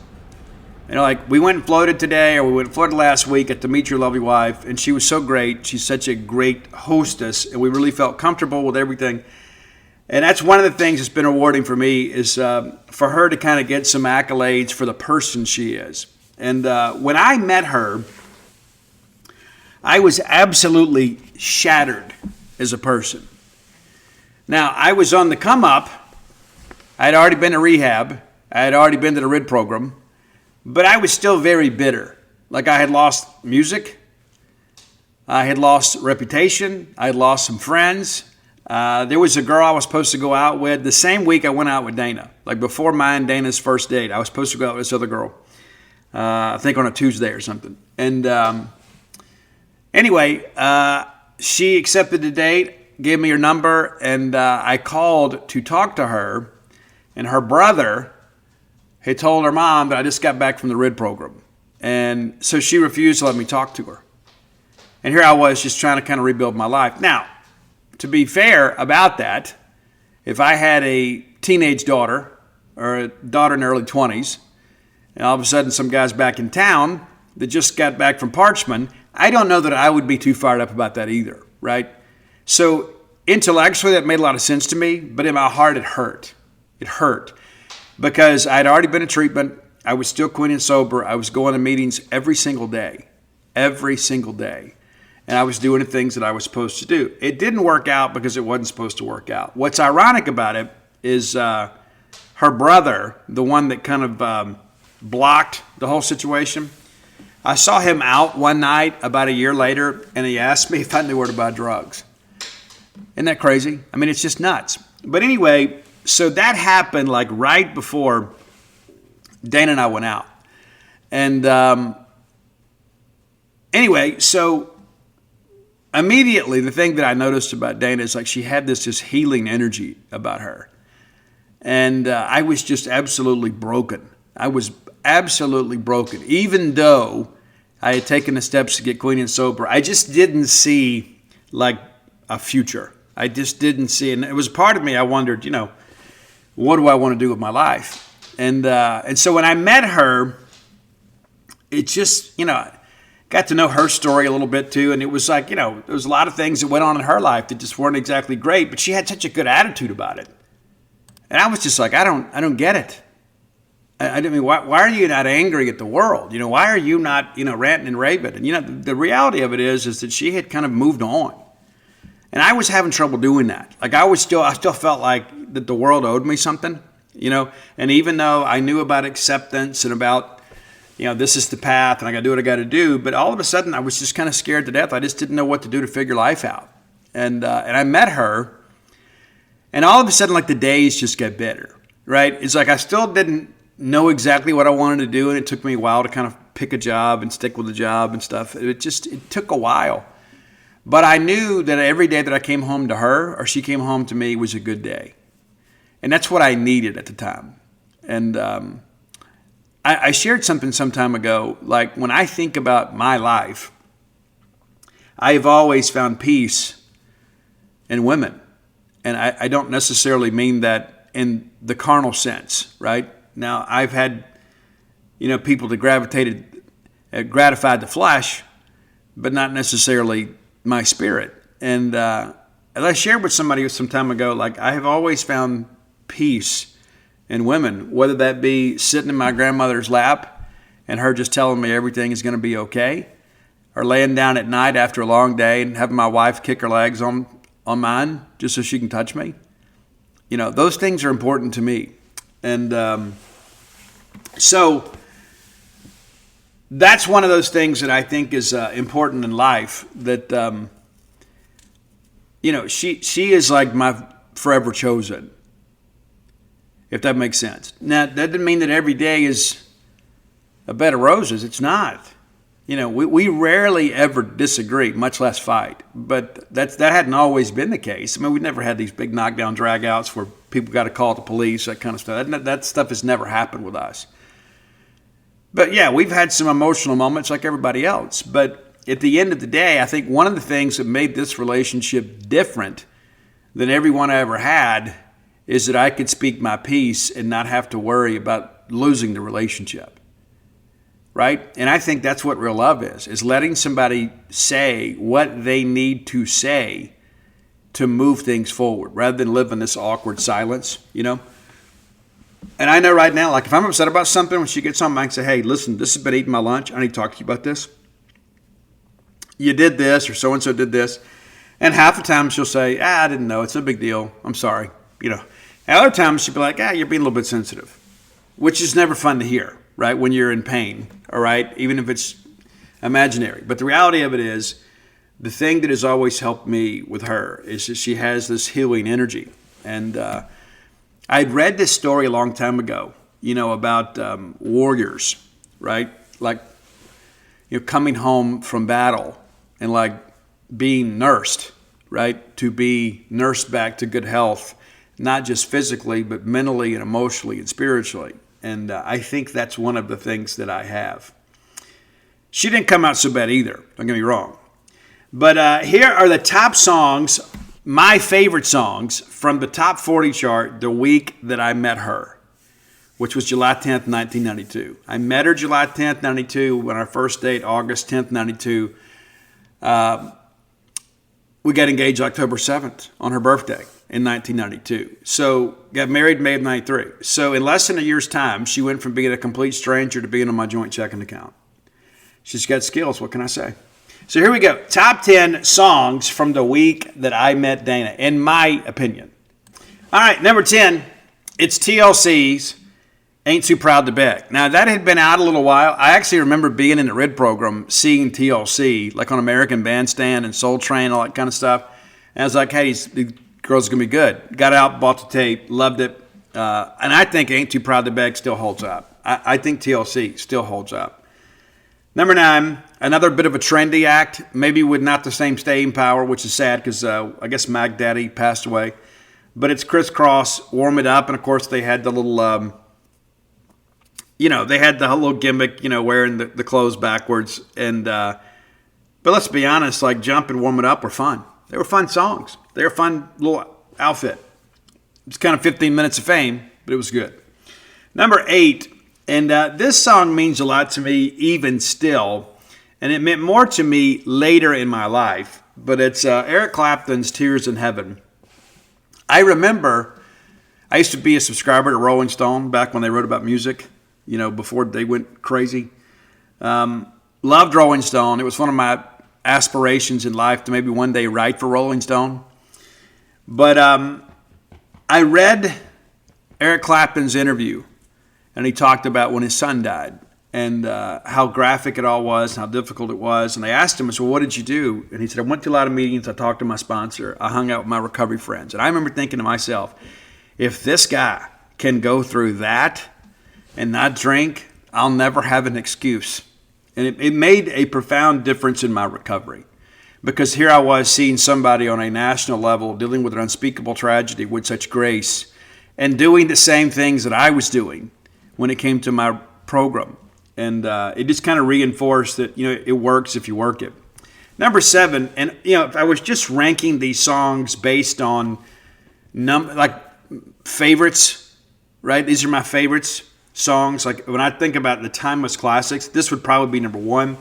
S1: You know, like we went and floated today, or we went and floated last week at to meet your lovely wife, and she was so great. She's such a great hostess, and we really felt comfortable with everything. And that's one of the things that's been rewarding for me is for her to kind of get some accolades for the person she is. And when I met her, I was absolutely shattered as a person. Now, I was on the come up. I had already been to rehab. I had already been to the RID program. But I was still very bitter. Like I had lost music. I had lost reputation. I had lost some friends. There was a girl I was supposed to go out with the same week I went out with Dana. Like before mine and Dana's first date, I was supposed to go out with this other girl. I think on a Tuesday or something. And anyway, she accepted the date, gave me her number, and I called to talk to her. And her brother had told her mom that I just got back from the RID program. And so she refused to let me talk to her. And here I was just trying to kind of rebuild my life. Now, to be fair about that, if I had a teenage daughter or a daughter in the early 20s, and all of a sudden some guy's back in town that just got back from Parchman, I don't know that I would be too fired up about that either, right? So intellectually that made a lot of sense to me, but in my heart it hurt. It hurt because I had already been in treatment. I was still clean and sober. I was going to meetings every single day. And I was doing the things that I was supposed to do. It didn't work out because it wasn't supposed to work out. What's ironic about it is her brother, the one that kind of blocked the whole situation, I saw him out one night about a year later, and he asked me if I knew where to buy drugs. Isn't that crazy? I mean, it's just nuts. But anyway, so that happened like right before Dana and I went out. And anyway, so immediately the thing that I noticed about Dana is like she had this just healing energy about her. And I was just absolutely broken. I was absolutely broken. Even though I had taken the steps to get clean and sober, I just didn't see like a future. I just didn't see. And it was part of me, I wondered, you know, what do I want to do with my life? And so when I met her, it just, you know, got to know her story a little bit too. And it was like, you know, there was a lot of things that went on in her life that just weren't exactly great, but she had such a good attitude about it. And I was just like, I don't get it. I mean, why are you not angry at the world? Why are you not, ranting and raving? And, the reality of it is that she had kind of moved on. And I was having trouble doing that. Like I still felt like that the world owed me something, And even though I knew about acceptance and about, this is the path and I got to do what I got to do, but all of a sudden I was just kind of scared to death. I just didn't know what to do to figure life out. And I met her, and all of a sudden, like the days just get better, right? It's like I still didn't know exactly what I wanted to do, and it took me a while to kind of pick a job and stick with the job and stuff. It took a while. But I knew that every day that I came home to her or she came home to me was a good day. And that's what I needed at the time. And I shared something some time ago, like when I think about my life, I've always found peace in women. And I don't necessarily mean that in the carnal sense, right? Now, I've had, people that gratified the flesh, but not necessarily my spirit. And as I shared with somebody some time ago, like I have always found peace in women, whether that be sitting in my grandmother's lap and her just telling me everything is going to be okay, or laying down at night after a long day and having my wife kick her legs on mine just so she can touch me. Those things are important to me. And so that's one of those things that I think is important in life, that, she is like my forever chosen, if that makes sense. Now, that doesn't mean that every day is a bed of roses. It's not. We rarely ever disagree, much less fight. But that hadn't always been the case. I mean, we never had these big knockdown dragouts where people got to call the police, that kind of stuff. That stuff has never happened with us. But yeah, we've had some emotional moments like everybody else. But at the end of the day, I think one of the things that made this relationship different than every one I ever had is that I could speak my piece and not have to worry about losing the relationship. Right? And I think that's what real love is letting somebody say what they need to say to move things forward rather than live in this awkward silence, And I know right now, like if I'm upset about something, when she gets home, I can say, hey, listen, this has been eating my lunch. I need to talk to you about this. You did this, or so-and-so did this. And half the time she'll say, I didn't know. It's no big deal. I'm sorry. And other times she'll be like, you're being a little bit sensitive, which is never fun to hear, right? When you're in pain, all right? Even if it's imaginary. But the reality of it is, the thing that has always helped me with her is that she has this healing energy. And I'd read this story a long time ago, about warriors, right? Like, coming home from battle and like being nursed, right? To be nursed back to good health, not just physically, but mentally and emotionally and spiritually. And I think that's one of the things that I have. She didn't come out so bad either, don't get me wrong. But here are the top songs, my favorite songs from the top 40 chart the week that I met her, which was July 10th, 1992. I met her July 10th, 92, on our first date, August 10th, 92. We got engaged October 7th on her birthday in 1992. So got married May of 93. So in less than a year's time, she went from being a complete stranger to being on my joint checking account. She's got skills. What can I say? So here we go. Top 10 songs from the week that I met Dana, in my opinion. All right, number 10, it's TLC's Ain't Too Proud to Beg. Now, that had been out a little while. I actually remember being in the RID program, seeing TLC, like on American Bandstand and Soul Train, all that kind of stuff. And I was like, hey, the girl's going to be good. Got out, bought the tape, loved it. And I think Ain't Too Proud to Beg still holds up. I think TLC still holds up. Number 9, another bit of a trendy act, maybe with not the same staying power, which is sad because I guess Mac Daddy passed away. But it's Criss Cross, Warm It Up. And, of course, they had the little, they had the little gimmick, wearing the clothes backwards. And but let's be honest, like Jump and Warm It Up were fun. They were fun songs. They were a fun little outfit. It's kind of 15 minutes of fame, but it was good. Number 8. And this song means a lot to me even still, and it meant more to me later in my life, but it's Eric Clapton's Tears in Heaven. I remember I used to be a subscriber to Rolling Stone back when they wrote about music, before they went crazy. Loved Rolling Stone. It was one of my aspirations in life to maybe one day write for Rolling Stone. But I read Eric Clapton's interview, and he talked about when his son died and how graphic it all was and how difficult it was. And they asked him, I said, well, what did you do? And he said, I went to a lot of meetings. I talked to my sponsor. I hung out with my recovery friends. And I remember thinking to myself, if this guy can go through that and not drink, I'll never have an excuse. And it made a profound difference in my recovery, because here I was seeing somebody on a national level dealing with an unspeakable tragedy with such grace and doing the same things that I was doing when it came to my program. And it just kind of reinforced that, it works if you work it. Number 7, and, if I was just ranking these songs based on favorites, right? These are my favorites songs. Like when I think about the timeless classics, this would probably be number 1.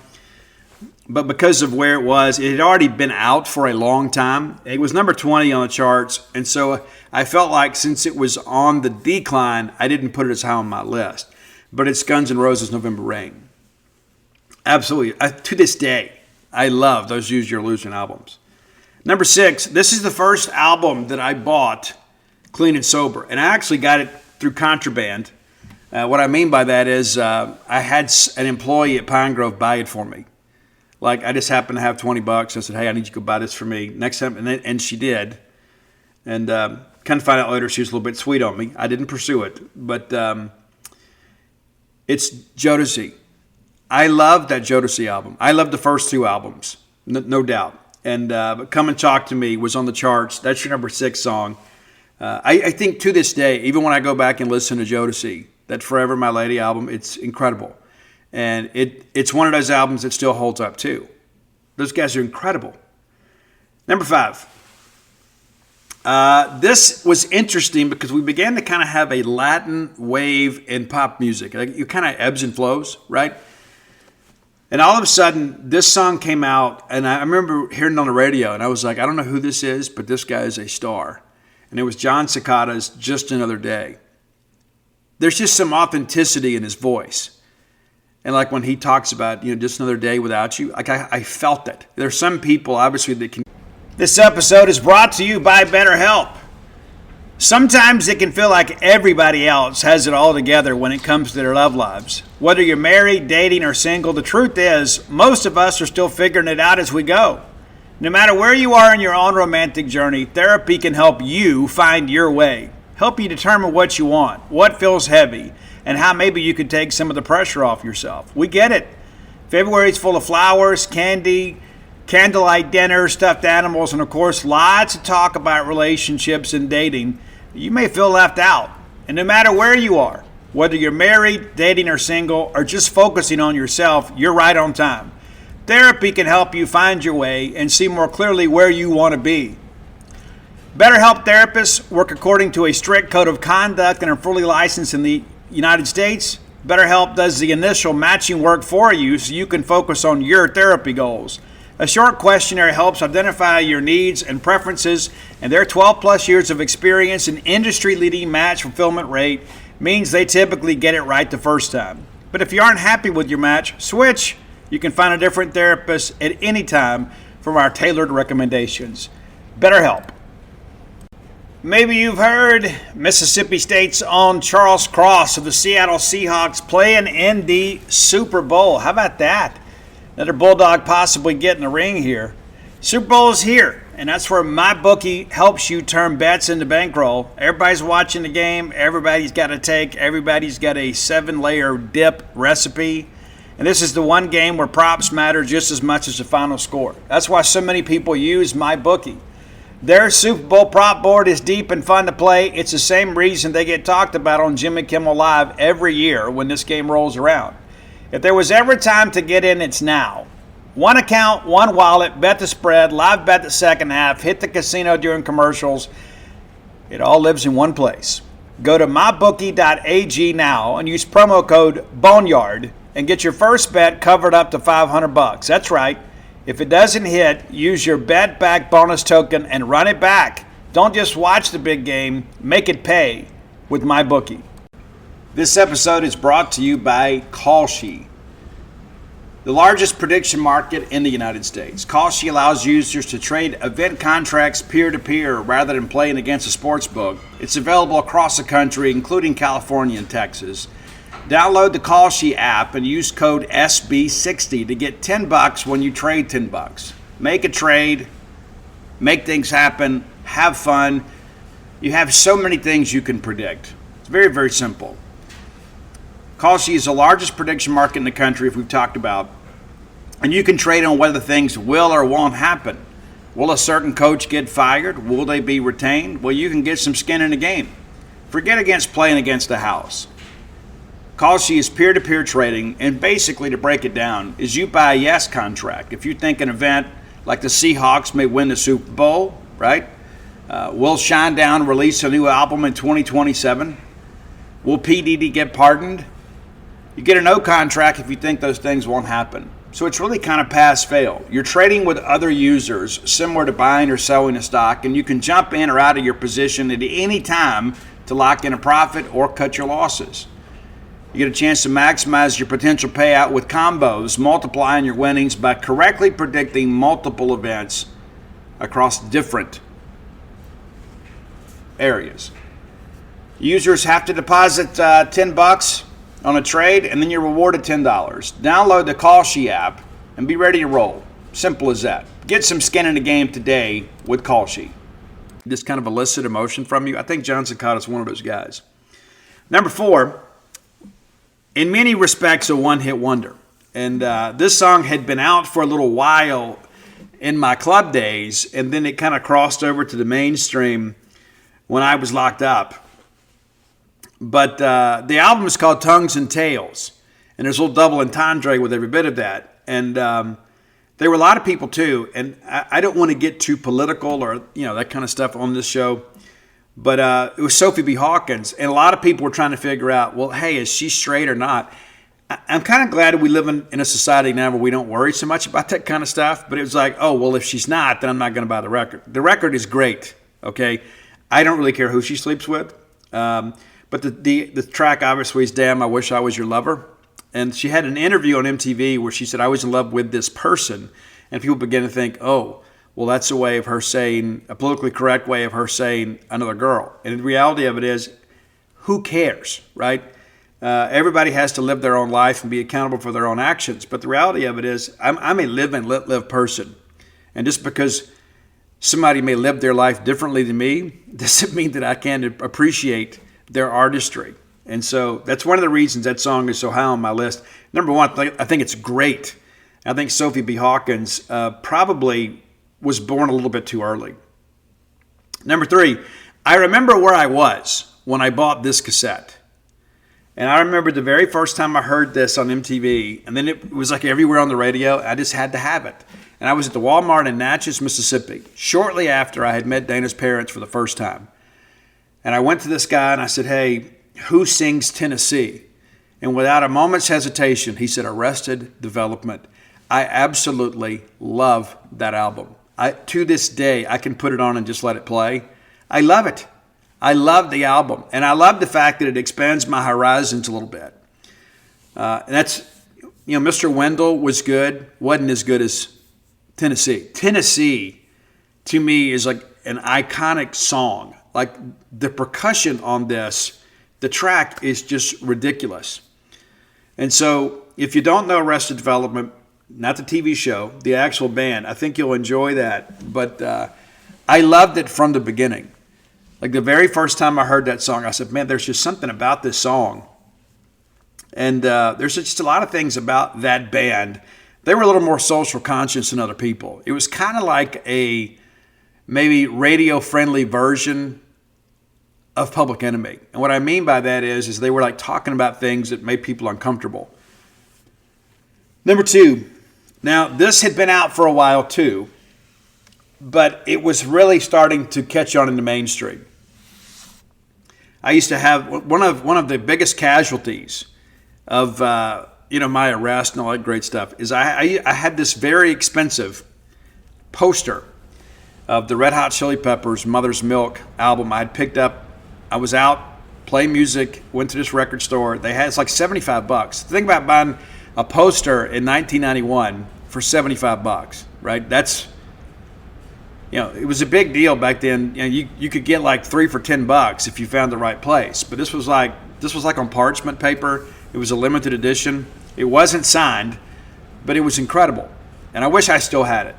S1: But because of where it had already been out for a long time. It was number 20 on the charts. And so I felt like since it was on the decline, I didn't put it as high on my list. But it's Guns N' Roses' November Rain. Absolutely. To this day, I love those Use Your Illusion albums. Number 6, this is the first album that I bought clean and sober. And I actually got it through contraband. What I mean by that is I had an employee at Pine Grove buy it for me. Like I just happened to have $20. I said, hey, I need you to go buy this for me next time. And she did. And kind of find out later she was a little bit sweet on me. I didn't pursue it. But it's Jodeci. I love that Jodeci album. I love the first 2 albums, no doubt. And but Come and Talk to Me was on the charts. That's your number 6 song. I think to this day, even when I go back and listen to Jodeci, that Forever My Lady album, it's incredible. And it's one of those albums that still holds up too. Those guys are incredible. Number 5. This was interesting because we began to kind of have a Latin wave in pop music. Like it kind of ebbs and flows, right? And all of a sudden, this song came out, and I remember hearing it on the radio, and I was like, I don't know who this is, but this guy is a star. And it was John Cicada's Just Another Day. There's just some authenticity in his voice. And like when he talks about, just another day without you, like I felt it. There's some people, obviously, that can. This episode is brought to you by BetterHelp. Sometimes it can feel like everybody else has it all together when it comes to their love lives. Whether you're married, dating, or single, the truth is, most of us are still figuring it out as we go. No matter where you are in your own romantic journey, therapy can help you find your way, help you determine what you want, what feels heavy, and how maybe you could take some of the pressure off yourself. We get it. February is full of flowers, candy, candlelight dinners, stuffed animals, and of course, lots of talk about relationships and dating. You may feel left out. And no matter where you are, whether you're married, dating, or single, or just focusing on yourself, you're right on time. Therapy can help you find your way and see more clearly where you want to be. BetterHelp therapists work according to a strict code of conduct and are fully licensed in the United States. BetterHelp does the initial matching work for you so you can focus on your therapy goals. A short questionnaire helps identify your needs and preferences, and their 12-plus years of experience and industry-leading match fulfillment rate means they typically get it right the first time. But if you aren't happy with your match, switch. You can find a different therapist at any time from our tailored recommendations. BetterHelp. Maybe you've heard Mississippi State's own Charles Cross of the Seattle Seahawks playing in the Super Bowl. How about that? Another Bulldog possibly getting a ring here. Super Bowl is here, and that's where MyBookie helps you turn bets into bankroll. Everybody's watching the game. Everybody's got a take. Everybody's got a 7-layer dip recipe. And this is the one game where props matter just as much as the final score. That's why so many people use MyBookie. Their Super Bowl prop board is deep and fun to play. It's the same reason they get talked about on Jimmy Kimmel Live every year when this game rolls around. If there was ever time to get in, it's now. One account, one wallet, bet the spread, live bet the second half, hit the casino during commercials. It all lives in one place. Go to mybookie.ag now and use promo code BONEYARD and get your first bet covered up to $500. That's right. If it doesn't hit, use your bet back bonus token and run it back. Don't just watch the big game, make it pay. with MyBookie. This episode is brought to you by Kalshi, the largest prediction market in the United States. Kalshi allows users to trade event contracts peer-to-peer rather than playing against a sports book. It's available across the country, including California and Texas. Download the Kalshi app and use code SB60 to get $10 when you trade $10. Make a trade, make things happen, have fun. You have so many things you can predict. It's very, very simple. Kalshi is the largest prediction market in the country, if we've talked about, and you can trade on whether things will or won't happen. Will a certain coach get fired? Will they be retained? Well, you can get some skin in the game. Forget against playing against the house. Kalshi is peer-to-peer trading, and basically, to break it down, is you buy a yes contract. If you think an event like the Seahawks may win the Super Bowl, right? Will Shinedown release a new album in 2027? Will P. Diddy get pardoned? You get a no contract if you think those things won't happen. So it's really kind of pass-fail. You're trading with other users similar to buying or selling a stock, and you can jump in or out of your position at any time to lock in a profit or cut your losses. You get a chance to maximize your potential payout with combos, multiplying your winnings by correctly predicting multiple events across different areas. Users have to deposit $10 on a trade, and then you're rewarded $10. Download the Kalshi app and be ready to roll. Simple as that. Get some skin in the game today with Kalshi. This kind of elicit emotion from you. I think John Cicada is one of those guys. Number 4, in many respects, a one-hit wonder. And this song had been out for a little while in my club days, and then it kind of crossed over to the mainstream when I was locked up. But the album is called Tongues and Tails, and there's a little double entendre with every bit of that. And there were a lot of people too, and I don't want to get too political or that kind of stuff on this show, but it was Sophie B. Hawkins, and a lot of people were trying to figure out, well, hey, is she straight or not? I'm kind of glad we live in a society now where we don't worry so much about that kind of stuff, but it was like, oh, well, if she's not, then I'm not going to buy the record. The record is great, okay? I don't really care who she sleeps with. But the track obviously is Damn, I Wish I Was Your Lover. And she had an interview on MTV where she said, I was in love with this person. And people began to think, oh, well, that's a way of her saying, a politically correct way of her saying another girl. And the reality of it is, who cares, right? Everybody has to live their own life and be accountable for their own actions. But the reality of it is, I'm a live and let live person. And just because somebody may live their life differently than me doesn't mean that I can't appreciate their artistry. And so that's one of the reasons that song is so high on my list. Number 1, I think it's great. I think Sophie B. Hawkins probably was born a little bit too early. Number 3, I remember where I was when I bought this cassette. And I remember the very first time I heard this on MTV, and then it was like everywhere on the radio. I just had to have it. And I was at the Walmart in Natchez, Mississippi, shortly after I had met Dana's parents for the first time. And I went to this guy and I said, hey, who sings Tennessee? And without a moment's hesitation, he said, Arrested Development. I absolutely love that album. To this day, I can put it on and just let it play. I love it. I love the album. And I love the fact that it expands my horizons a little bit. And that's, Mr. Wendell was good. Wasn't as good as Tennessee. Tennessee, to me, is like an iconic song. Like the percussion on this, the track is just ridiculous. And so if you don't know Arrested Development, not the TV show, the actual band, I think you'll enjoy that. But I loved it from the beginning. Like the very first time I heard that song, I said, man, there's just something about this song. And there's just a lot of things about that band. They were a little more social conscious than other people. It was kind of like a maybe radio-friendly version of Public Enemy. And what I mean by that is they were like talking about things that made people uncomfortable. Number 2, now this had been out for a while too, but it was really starting to catch on in the mainstream. I used to have one of the biggest casualties of my arrest and all that great stuff is I had this very expensive poster of the Red Hot Chili Peppers' Mother's Milk album I had picked up. I was out play music, went to this record store. It's like $75. Think about buying a poster in 1991 for $75, right? That's, it was a big deal back then. You could get like 3 for $10 if you found the right place. But this was like on parchment paper. It was a limited edition. It wasn't signed, but it was incredible. And I wish I still had it.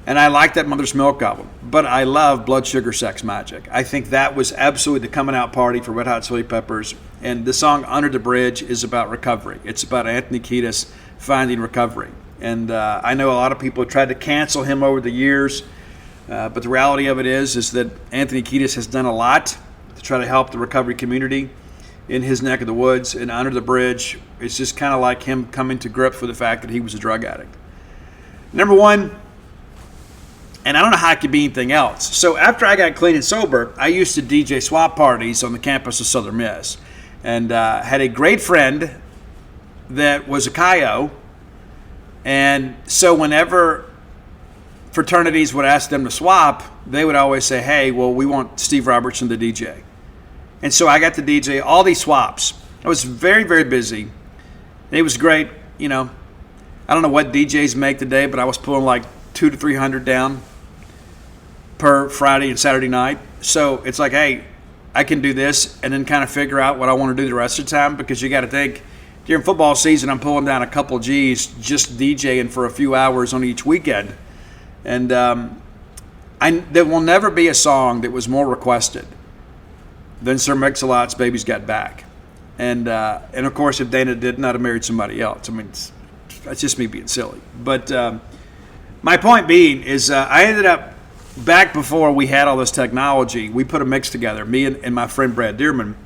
S1: And I like that Mother's Milk album, but I love Blood Sugar Sex Magic. I think that was absolutely the coming out party for Red Hot Chili Peppers. And the song Under the Bridge is about recovery. It's about Anthony Kiedis finding recovery. And I know a lot of people have tried to cancel him over the years, but the reality of it is that Anthony Kiedis has done a lot to try to help the recovery community in his neck of the woods. And Under the Bridge, it's just kind of like him coming to grips with the fact that he was a drug addict. Number one, and I don't know how it could be anything else. So after I got clean and sober, I used to DJ swap parties on the campus of Southern Miss. And had a great friend that was a Chi-O. And so whenever fraternities would ask them to swap, they would always say, hey, well, we want Steve Robertson to DJ. And so I got to DJ all these swaps. I was very, very busy. It was great. I don't know what DJs make today, but I was pulling like 200 to 300 down per Friday and Saturday night. So it's like, hey, I can do this and then kind of figure out what I want to do the rest of the time, because you got to think, during football season, I'm pulling down a couple G's just DJing for a few hours on each weekend. And there will never be a song that was more requested than Sir Mix-a-Lot's Baby's Got Back. And of course, if Dana didn't, I'd have married somebody else. I mean, that's just me being silly. But my point being is I ended up, back before we had all this technology, we put a mix together, me and my friend Brad Dearman.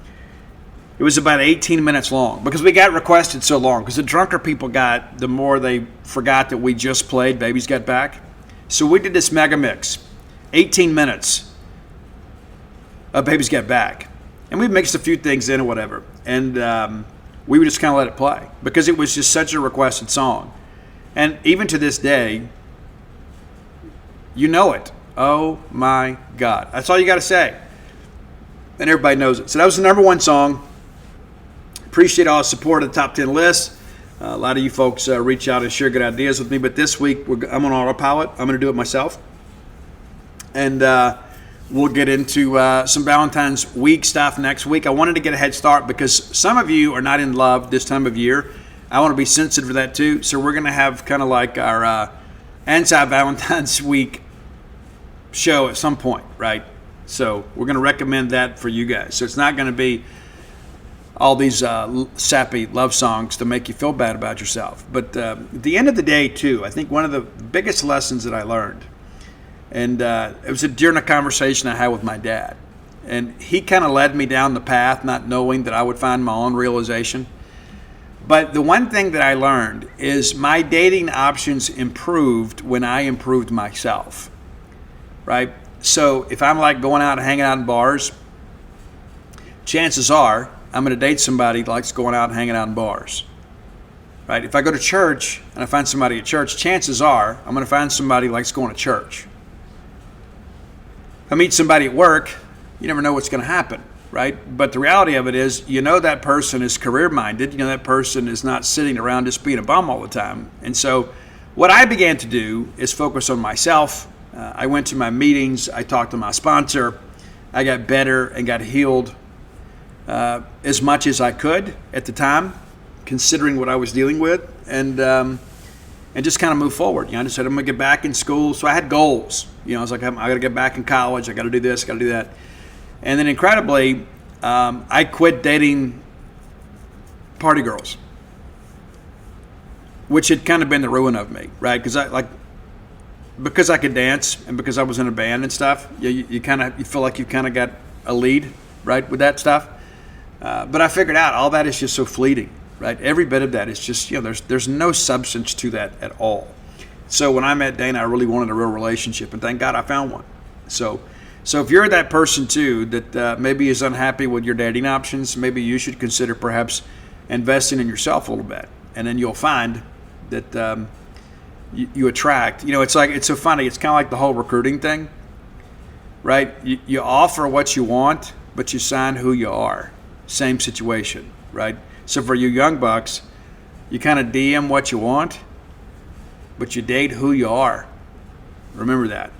S1: It was about 18 minutes long because we got requested so long. Because the drunker people got, the more they forgot that we just played Baby's Got Back. So we did this mega mix, 18 minutes of Baby's Got Back. And we mixed a few things in or whatever. And we would just kind of let it play because it was just such a requested song. And even to this day, you know it. Oh my God. That's all you got to say. And everybody knows it. So that was the number one song. Appreciate all the support of the top 10 list. A lot of you folks reach out and share good ideas with me. But this week, I'm on autopilot. I'm going to do it myself. And we'll get into some Valentine's week stuff next week. I wanted to get a head start because some of you are not in love this time of year. I want to be sensitive to that too. So we're going to have kind of like our anti-Valentine's week show at some point, right? So we're going to recommend that for you guys. So it's not going to be all these sappy love songs to make you feel bad about yourself. But at the end of the day, too, I think one of the biggest lessons that I learned, and it was during a conversation I had with my dad, and he kind of led me down the path, not knowing that I would find my own realization. But the one thing that I learned is my dating options improved when I improved myself. Right? So if I'm like going out and hanging out in bars, chances are I'm going to date somebody that likes going out and hanging out in bars. Right? If I go to church and I find somebody at church, chances are I'm going to find somebody that likes going to church. If I meet somebody at work, you never know what's going to happen. Right? But the reality of it is, that person is career-minded. That person is not sitting around just being a bum all the time. And so what I began to do is focus on myself. I went to my meetings. I talked to my sponsor. I got better and got healed as much as I could at the time, considering what I was dealing with, and just kind of move forward. I just said, I'm going to get back in school. So I had goals. I was like, I got to get back in college. I got to do this, got to do that. And then incredibly, I quit dating party girls, which had kind of been the ruin of me, right? Because I could dance and because I was in a band and stuff, you feel like you kind of got a lead, right, with that stuff. But I figured out all that is just so fleeting, right? Every bit of that is just, there's no substance to that at all. So when I met Dana, I really wanted a real relationship, and thank God I found one. So if you're that person too that maybe is unhappy with your dating options, maybe you should consider perhaps investing in yourself a little bit, and then you'll find that you attract. It's so funny. It's kind of like the whole recruiting thing, right? You offer what you want, but you sign who you are. Same situation, right? So for you young bucks, you kind of DM what you want, but you date who you are. Remember that.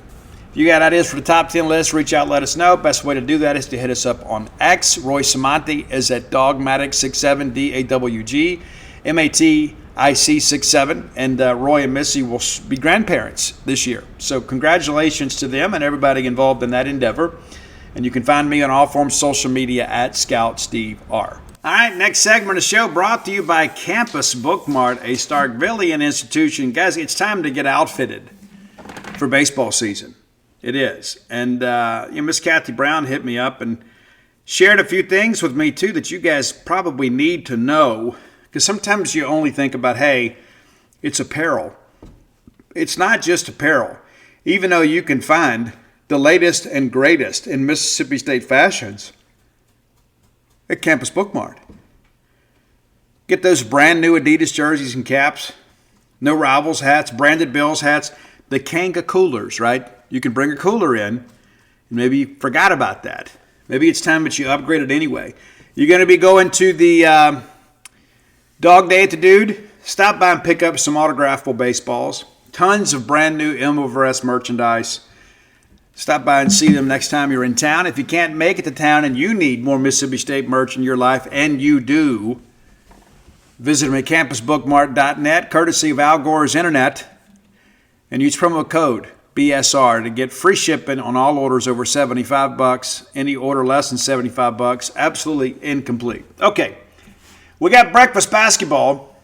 S1: If you got ideas for the top 10 list, reach out, let us know. Best way to do that is to hit us up on X. Roy Samanti is at Dawgmatic67, DAWGMATIC67. And Roy and Missy will be grandparents this year. So congratulations to them and everybody involved in that endeavor. And you can find me on all forms of social media at Scout Steve R. All right, next segment of the show brought to you by Campus Bookmart, a Starkvillian institution. Guys, it's time to get outfitted for baseball season. It is. And Miss Kathy Brown hit me up and shared a few things with me, too, that you guys probably need to know. Because sometimes you only think about, hey, it's apparel. It's not just apparel. Even though you can find the latest and greatest in Mississippi State fashions at Campus Bookmart. Get those brand new Adidas jerseys and caps. No Rivals hats, branded Bills hats. The Kanga coolers, right? You can bring a cooler in, and maybe you forgot about that. Maybe it's time that you upgrade it anyway. You're going to be going to the Dog Day at the Dude. Stop by and pick up some autographable baseballs. Tons of brand new Elmo-Verest merchandise. Stop by and see them next time you're in town. If you can't make it to town and you need more Mississippi State merch in your life, and you do, visit them at campusbookmart.net, courtesy of Al Gore's Internet, and use promo code BSR to get free shipping on all orders over $75. Any order less than $75, absolutely incomplete. Okay, we got breakfast basketball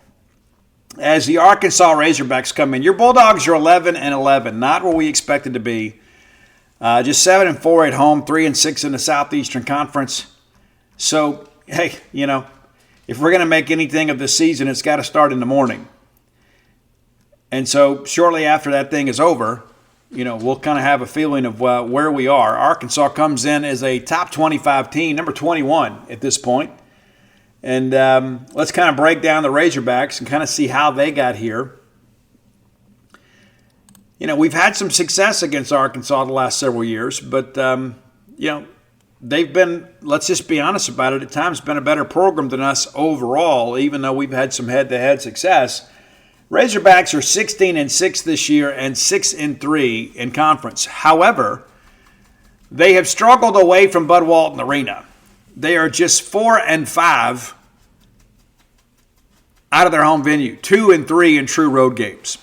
S1: as the Arkansas Razorbacks come in. Your Bulldogs are 11-11, not where we expected to be. Just 7-4 at home, 3-6 in the Southeastern Conference. So, hey, if we're going to make anything of this season, it's got to start in the morning. And so shortly after that thing is over, we'll kind of have a feeling of where we are. Arkansas comes in as a top 25 team, number 21 at this point. And let's kind of break down the Razorbacks and kind of see how they got here. We've had some success against Arkansas the last several years, but, they've been, let's just be honest about it, at times been a better program than us overall, even though we've had some head-to-head success. Razorbacks are 16-6 this year and 6-3 in conference. However, they have struggled away from Bud Walton Arena. They are just 4-5 out of their home venue, 2-3 in true road games.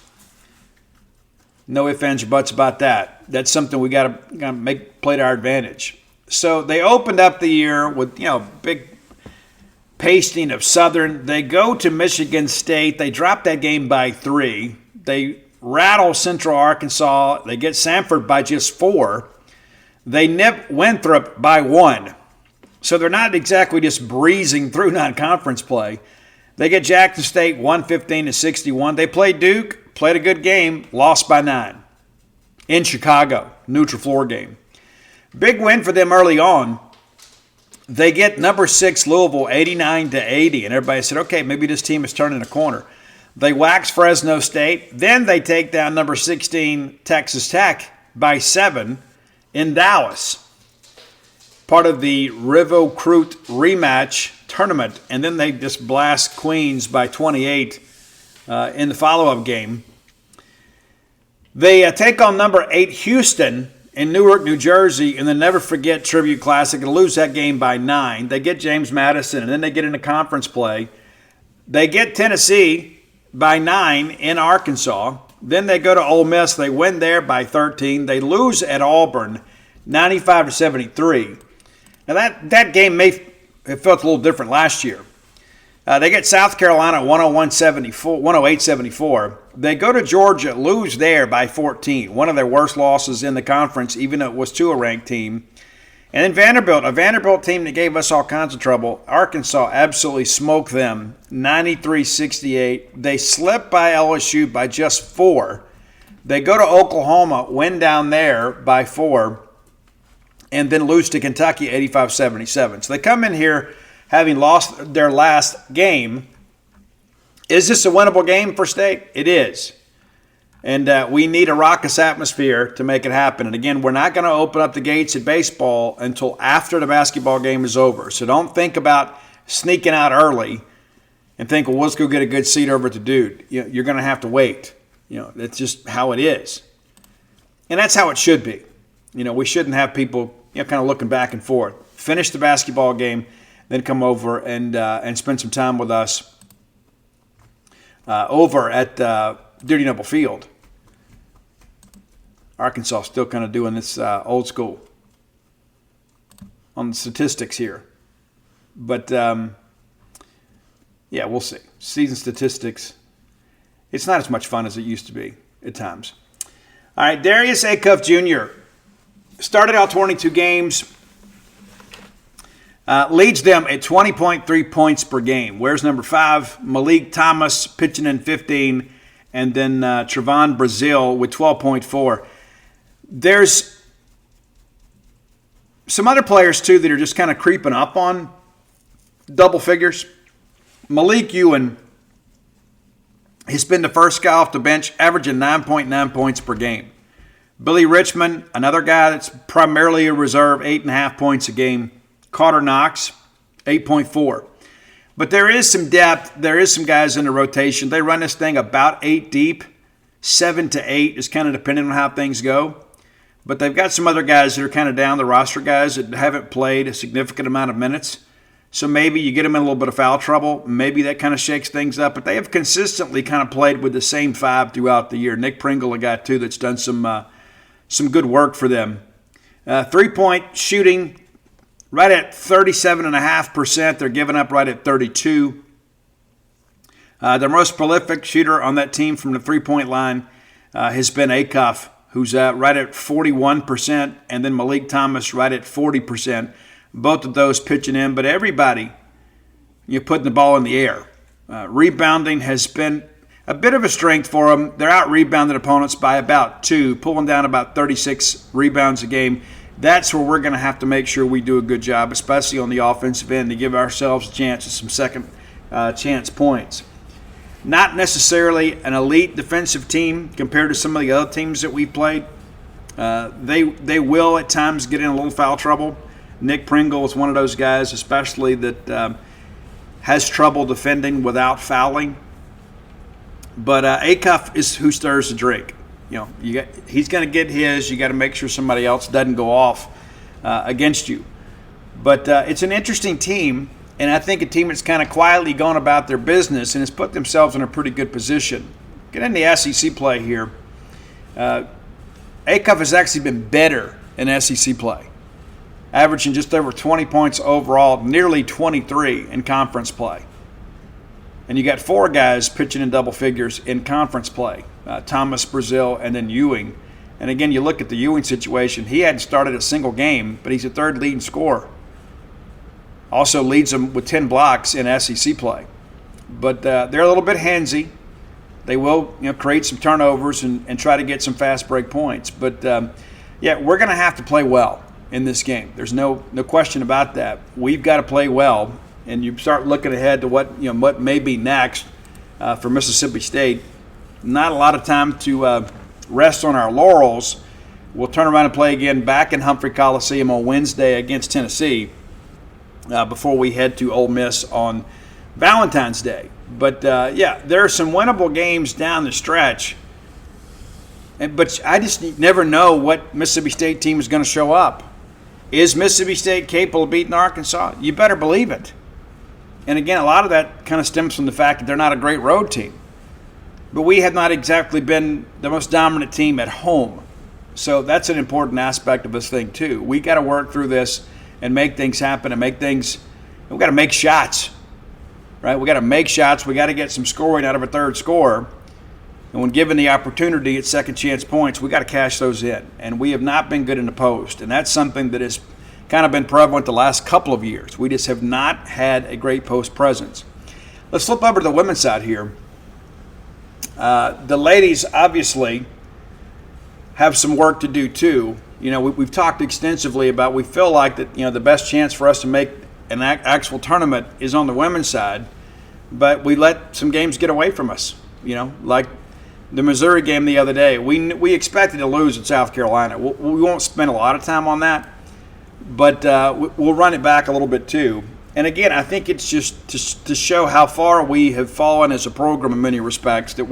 S1: No ifs, ands, or buts about that. That's something we got to play to our advantage. So they opened up the year with big pasting of Southern. They go to Michigan State. They drop that game by 3. They rattle Central Arkansas. They get Samford by just 4. They nip Winthrop by 1. So they're not exactly just breezing through non-conference play. They get Jackson State 115-61. They played Duke, played a good game, lost by 9 in Chicago, neutral floor game. Big win for them early on. They get number 6 Louisville 89-80, and everybody said, okay, maybe this team is turning a corner. They wax Fresno State. Then they take down number 16 Texas Tech by 7 in Dallas, part of the Rivo Crute rematch tournament. And then they just blast Queens by 28 in the follow-up game. They take on number 8 Houston in Newark, New Jersey, in the Never Forget Tribute Classic, and lose that game by 9. They get James Madison, and then they get into conference play. They get Tennessee by 9 in Arkansas. Then they go to Ole Miss. They win there by 13. They lose at Auburn, 95-73. Now that game it felt a little different last year. They get South Carolina 108-74. They go to Georgia, lose there by 14. One of their worst losses in the conference, even though it was to a ranked team. And then Vanderbilt, a Vanderbilt team that gave us all kinds of trouble. Arkansas absolutely smoked them, 93-68. They slipped by LSU by just 4. They go to Oklahoma, win down there by 4, and then lose to Kentucky 85-77. So they come in here having lost their last game. Is this a winnable game for State? It is. And we need a raucous atmosphere to make it happen. And again, we're not going to open up the gates at baseball until after the basketball game is over. So don't think about sneaking out early and think, well, let's go get a good seat over at the Dude. You're going to have to wait. That's just how it is. And that's how it should be. We shouldn't have people kind of looking back and forth. Finish the basketball game, then come over and spend some time with us over at Duty Noble Field. Arkansas still kind of doing this old school on the statistics here. But, we'll see. Season statistics, it's not as much fun as it used to be at times. All right, Darius Acuff Jr. started out 22 games, leads them at 20.3 points per game. Where's number 5? Malik Thomas pitching in 15, and then Trevon Brazile with 12.4. There's some other players, too, that are just kind of creeping up on double figures. Malik Ewan has been the first guy off the bench, averaging 9.9 points per game. Billy Richmond, another guy that's primarily a reserve, 8.5 points a game. Carter Knox, 8.4. But there is some depth. There is some guys in the rotation. They run this thing about 8 deep. 7 to 8 is kind of depending on how things go. But they've got some other guys that are kind of down the roster, guys that haven't played a significant amount of minutes. So maybe you get them in a little bit of foul trouble. Maybe that kind of shakes things up. But they have consistently kind of played with the same 5 throughout the year. Nick Pringle, a guy, too, that's done some good work for them. 3-point shooting, right at 37.5%. They're giving up right at 32%. Their most prolific shooter on that team from the three-point line has been Acuff, who's right at 41%, and then Malik Thomas right at 40%. Both of those pitching in, but everybody, you're putting the ball in the air. Rebounding has been a bit of a strength for them. They're out-rebounding opponents by about 2, pulling down about 36 rebounds a game. That's where we're going to have to make sure we do a good job, especially on the offensive end, to give ourselves a chance at some second chance points. Not necessarily an elite defensive team compared to some of the other teams that we've played. They will at times get in a little foul trouble. Nick Pringle is one of those guys, especially that has trouble defending without fouling. But Acuff is who stirs the drink. He's going to get his. You got to make sure somebody else doesn't go off against you. But it's an interesting team, and I think a team that's kind of quietly gone about their business and has put themselves in a pretty good position. Get in the SEC play here. Acuff has actually been better in SEC play, averaging just over 20 points overall, nearly 23 in conference play. And you got 4 guys pitching in double figures in conference play, Thomas, Brazile, and then Ewing. And again, you look at the Ewing situation. He hadn't started a single game, but he's a third leading scorer. Also leads them with 10 blocks in SEC play. But they're a little bit handsy. They will create some turnovers and try to get some fast break points. But, we're going to have to play well in this game. There's no question about that. We've got to play well. And you start looking ahead to what may be next for Mississippi State. Not a lot of time to rest on our laurels. We'll turn around and play again back in Humphrey Coliseum on Wednesday against Tennessee before we head to Ole Miss on Valentine's Day. But, there are some winnable games down the stretch. But I just never know what Mississippi State team is going to show up. Is Mississippi State capable of beating Arkansas? You better believe it. And again, a lot of that kind of stems from the fact that they're not a great road team. But we have not exactly been the most dominant team at home. So that's an important aspect of this thing, too. We got to work through this and make things happen and we've got to make shots, right? We got to make shots. We got to get some scoring out of a third scorer. And when given the opportunity at second chance points, we got to cash those in. And we have not been good in the post. And that's something that has kind of been prevalent the last couple of years. We just have not had a great post presence. Let's flip over to the women's side here. The ladies obviously have some work to do too. We've talked extensively about we feel like that the best chance for us to make an actual tournament is on the women's side, but we let some games get away from us. Like the Missouri game the other day, we expected to lose at South Carolina. We won't spend a lot of time on that, but we'll run it back a little bit too. And again, I think it's just to show how far we have fallen as a program in many respects. That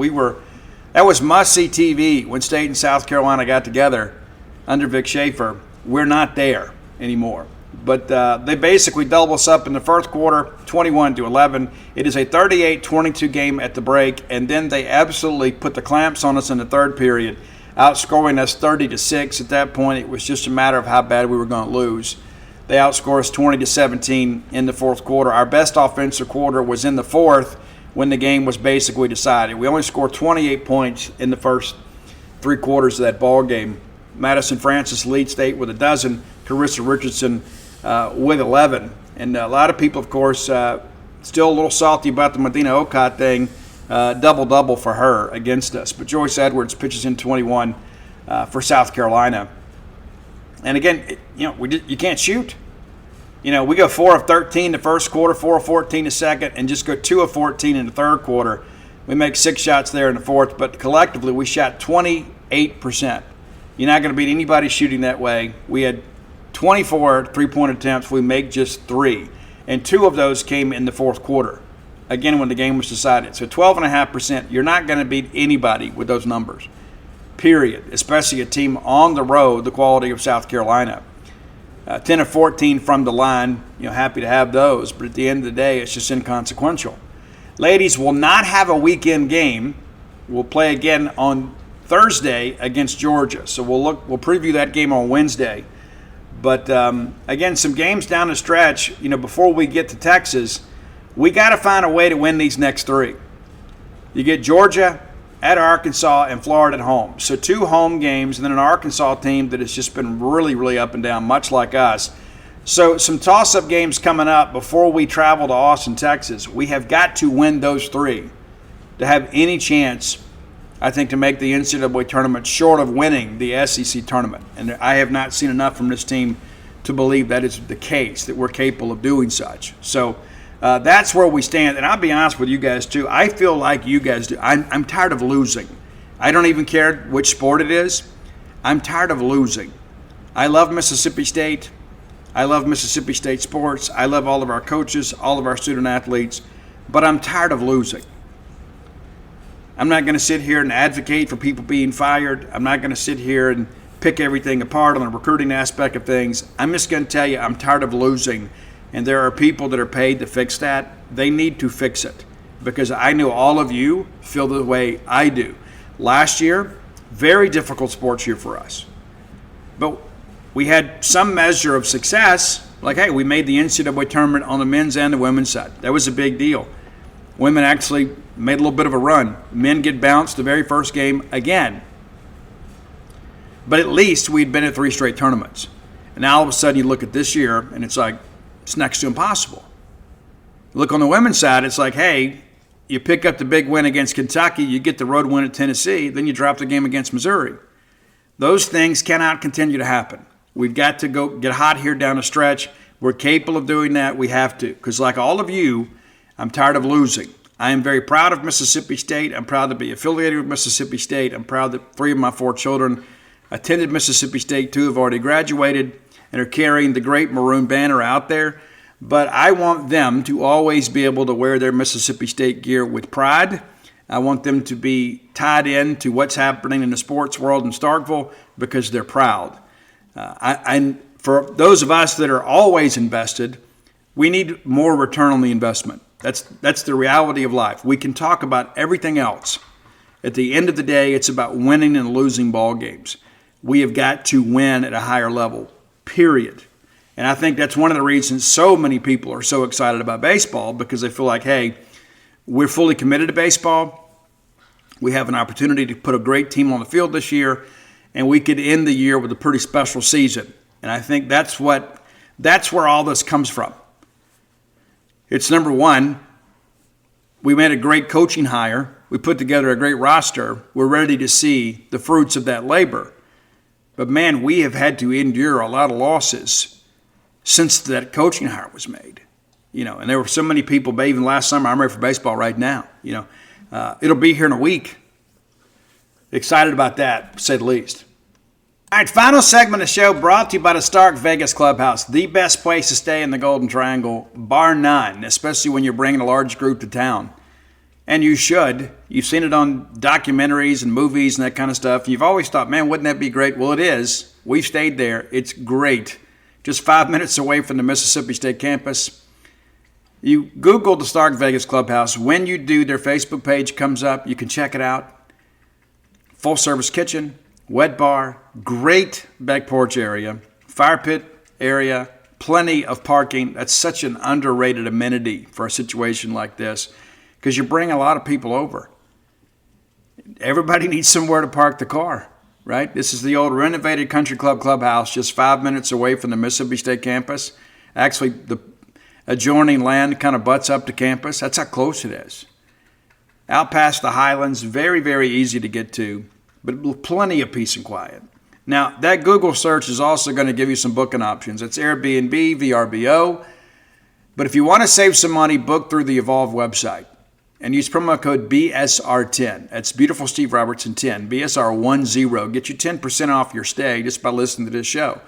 S1: was must-see TV when State and South Carolina got together under Vic Schaefer. We're not there anymore. But they basically double us up in the first quarter, 21-11. It is a 38-22 game at the break, and then they absolutely put the clamps on us in the third period, outscoring us 30-6. At that point, it was just a matter of how bad we were going to lose. They outscored us 20-17 in the fourth quarter. Our best offensive quarter was in the fourth when the game was basically decided. We only scored 28 points in the first three quarters of that ball game. Madison Francis leads State with 12, Carissa Richardson with 11. And a lot of people, of course, still a little salty about the Medina Okot thing, double-double for her against us. But Joyce Edwards pitches in 21 for South Carolina. And again, you can't shoot. We go 4 of 13 the first quarter, 4 of 14 the second, and just go 2 of 14 in the third quarter. We make 6 shots there in the fourth, but collectively we shot 28%. You're not going to beat anybody shooting that way. We had 24 three-point attempts. We make just 3, and 2 of those came in the fourth quarter, again when the game was decided. So 12.5%, you're not going to beat anybody with those numbers, period, especially a team on the road, the quality of South Carolina. 10 of 14 from the line, happy to have those, but at the end of the day, it's just inconsequential. Ladies will not have a weekend game. We'll play again on Thursday against Georgia, so we'll preview that game on Wednesday. But again, some games down the stretch, before we get to Texas, we got to find a way to win these next 3. You get Georgia at Arkansas and Florida at home. So 2 home games, and then an Arkansas team that has just been really, really up and down, much like us. So some toss-up games coming up before we travel to Austin, Texas. We have got to win those 3 to have any chance, I think, to make the NCAA tournament, short of winning the SEC tournament. And I have not seen enough from this team to believe that is the case, that we're capable of doing such. So that's where we stand. And I'll be honest with you guys, too. I feel like you guys do. I'm tired of losing. I don't even care which sport it is. I'm tired of losing. I love Mississippi State. I love Mississippi State sports. I love all of our coaches, all of our student athletes. But I'm tired of losing. I'm not going to sit here and advocate for people being fired. I'm not going to sit here and pick everything apart on the recruiting aspect of things. I'm just going to tell you I'm tired of losing. And there are people that are paid to fix that. They need to fix it, because I know all of you feel the way I do. Last year, very difficult sports year for us. But we had some measure of success. Like, hey, we made the NCAA tournament on the men's and the women's side. That was a big deal. Women actually made a little bit of a run. Men get bounced the very first game again. But at least we'd been at 3 straight tournaments. And now all of a sudden you look at this year and it's like, it's next to impossible. Look on the women's side, it's like, hey, you pick up the big win against Kentucky, you get the road win at Tennessee, then you drop the game against Missouri. Those things cannot continue to happen. We've got to go get hot here down the stretch. We're capable of doing that. We have to. Because like all of you, I'm tired of losing. I am very proud of Mississippi State. I'm proud to be affiliated with Mississippi State. I'm proud that 3 of my 4 children attended Mississippi State. 2 have already graduated and are carrying the great maroon banner out there. But I want them to always be able to wear their Mississippi State gear with pride. I want them to be tied in to what's happening in the sports world in Starkville because they're proud. And for those of us that are always invested, we need more return on the investment. That's the reality of life. We can talk about everything else. At the end of the day, it's about winning and losing ball games. We have got to win at a higher level. Period. And I think that's one of the reasons so many people are so excited about baseball, because they feel like, hey, we're fully committed to baseball. We have an opportunity to put a great team on the field this year, and we could end the year with a pretty special season. And I think that's where all this comes from. It's number one, we made a great coaching hire. We put together a great roster. We're ready to see the fruits of that labor. But, man, we have had to endure a lot of losses since that coaching hire was made. And there were so many people, even last summer, I'm ready for baseball right now. It'll be here in a week. excited about that, to say the least. All right, final segment of the show brought to you by the Stark Vegas Clubhouse, the best place to stay in the Golden Triangle, bar none, especially when you're bringing a large group to town. And you should. You've seen it on documentaries and movies and that kind of stuff. You've always thought, man, wouldn't that be great? Well, it is. We've stayed there. It's great. Just 5 minutes away from the Mississippi State campus. You Google the Stark Vegas Clubhouse. When you do, their Facebook page comes up. You can check it out. Full service kitchen, wet bar, great back porch area, fire pit area, plenty of parking. That's such an underrated amenity for a situation like this because you bring a lot of people over. Everybody needs somewhere to park the car, right? This is the old renovated Country Club Clubhouse, just 5 minutes away from the Mississippi State campus. Actually, the adjoining land kind of butts up to campus. That's how close it is. Out past the Highlands, very, very easy to get to, but plenty of peace and quiet. Now, that Google search is also going to give you some booking options. It's Airbnb, VRBO. But if you want to save some money, book through the Evolve website and use promo code BSR10. That's Beautiful Steve Robertson 10, BSR10. Get you 10% off your stay just by listening to this show.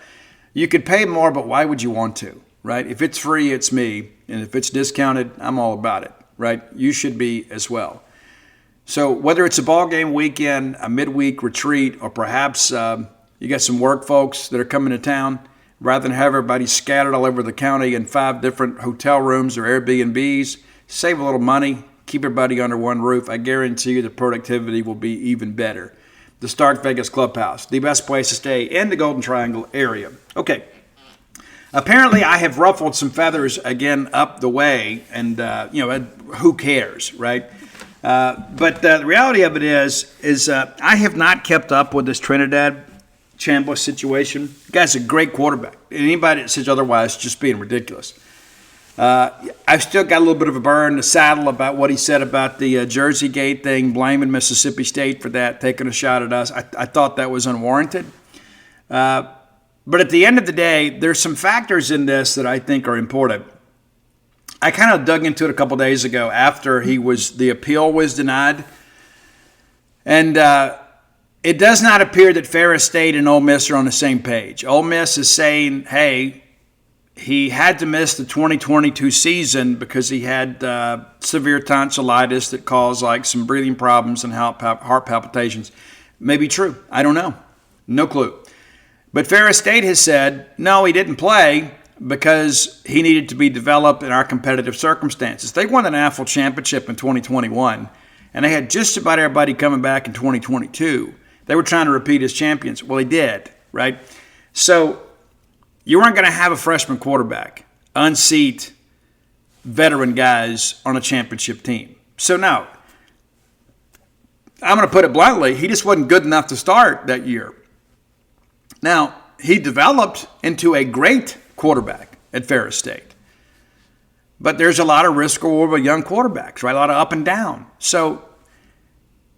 S1: You could pay more, but why would you want to, right? If it's free, it's me. And if it's discounted, I'm all about it, right? You should be as well. So whether it's a ball game weekend, a midweek retreat, or perhaps you got some work folks that are coming to town, rather than have everybody scattered all over the county in 5 different hotel rooms or Airbnbs, save a little money, keep everybody under one roof. I guarantee you the productivity will be even better. The Stark Vegas Clubhouse, the best place to stay in the Golden Triangle area. Okay. Apparently, I have ruffled some feathers again up the way, and who cares, right? But the reality of it is I have not kept up with this Trinidad Chambliss situation. The guy's a great quarterback. Anybody that says otherwise is just being ridiculous. I've still got a little bit of a burr in the saddle about what he said about the Jersey Gate thing, blaming Mississippi State for that, taking a shot at us. I thought that was unwarranted. But at the end of the day, there's some factors in this that I think are important. I kind of dug into it a couple days ago after the appeal was denied. And it does not appear that Ferris State and Ole Miss are on the same page. Ole Miss is saying, hey, he had to miss the 2022 season because he had severe tonsillitis that caused like some breathing problems and heart palpitations. Maybe true. I don't know. No clue. But Ferris State has said, no, he didn't play because he needed to be developed in our competitive circumstances. They won the national championship in 2021, and they had just about everybody coming back in 2022. They were trying to repeat as champions. Well, he did, right? So you weren't going to have a freshman quarterback unseat veteran guys on a championship team. So no, I'm going to put it bluntly, he just wasn't good enough to start that year. Now, he developed into a great quarterback at Ferris State. But there's a lot of risk reward with young quarterbacks, right? A lot of up and down. So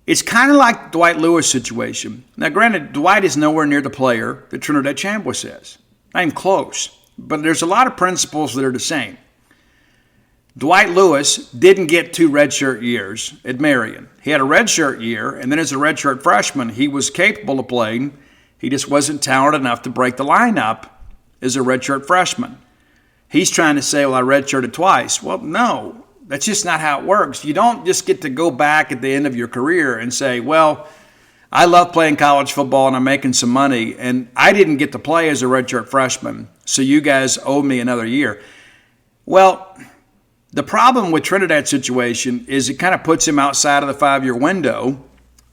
S1: it's kind of like Dwight Lewis' situation. Now, granted, Dwight is nowhere near the player that Trinidad Chambliss is. Not even close. But there's a lot of principles that are the same. Dwight Lewis didn't get 2 redshirt years at Marion. He had a redshirt year, and then as a redshirt freshman, he was capable of playing. He just wasn't talented enough to break the lineup as a redshirt freshman. He's trying to say, well, I redshirted twice. Well, no, that's just not how it works. You don't just get to go back at the end of your career and say, well, I love playing college football and I'm making some money, and I didn't get to play as a redshirt freshman, so you guys owe me another year. Well, the problem with Trinidad's situation is it kind of puts him outside of the 5-year window.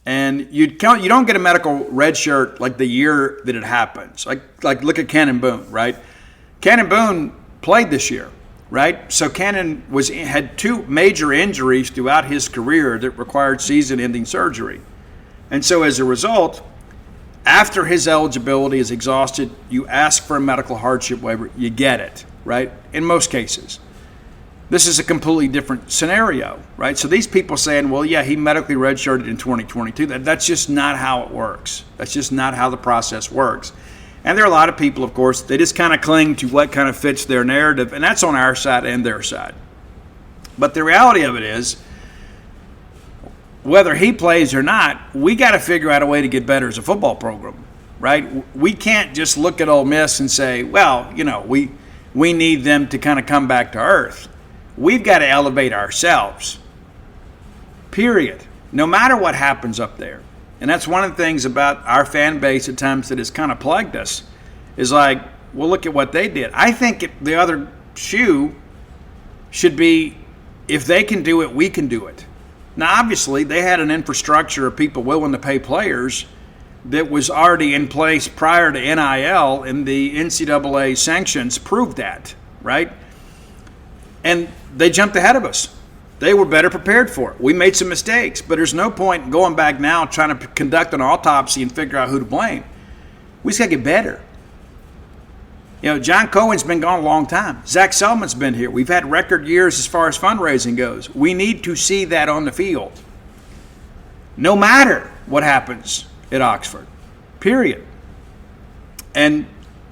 S1: And you don't get a medical red shirt like the year that it happens. Like look at Cannon Boone, right? Cannon Boone played this year, right? So Cannon had 2 major injuries throughout his career that required season-ending surgery. And so as a result, after his eligibility is exhausted, you ask for a medical hardship waiver, you get it, right? In most cases. This is a completely different scenario, right? So these people saying, well, yeah, he medically redshirted in 2022. That's just not how it works. That's just not how the process works. And there are a lot of people, of course, they just kind of cling to what kind of fits their narrative, and that's on our side and their side. But the reality of it is, whether he plays or not, we got to figure out a way to get better as a football program, right? We can't just look at Ole Miss and say, well, we need them to kind of come back to earth. We've got to elevate ourselves, period, no matter what happens up there. And that's one of the things about our fan base at times that has kind of plagued us, is like, well, look at what they did. I think the other shoe should be, if they can do it, we can do it. Now, obviously, they had an infrastructure of people willing to pay players that was already in place prior to NIL, and the NCAA sanctions proved that, right? And they jumped ahead of us. They were better prepared for it. We made some mistakes, but there's no point in going back now trying to conduct an autopsy and figure out who to blame. We just got to get better. John Cohen's been gone a long time. Zach Selman's been here. We've had record years as far as fundraising goes. We need to see that on the field, no matter what happens at Oxford, period. And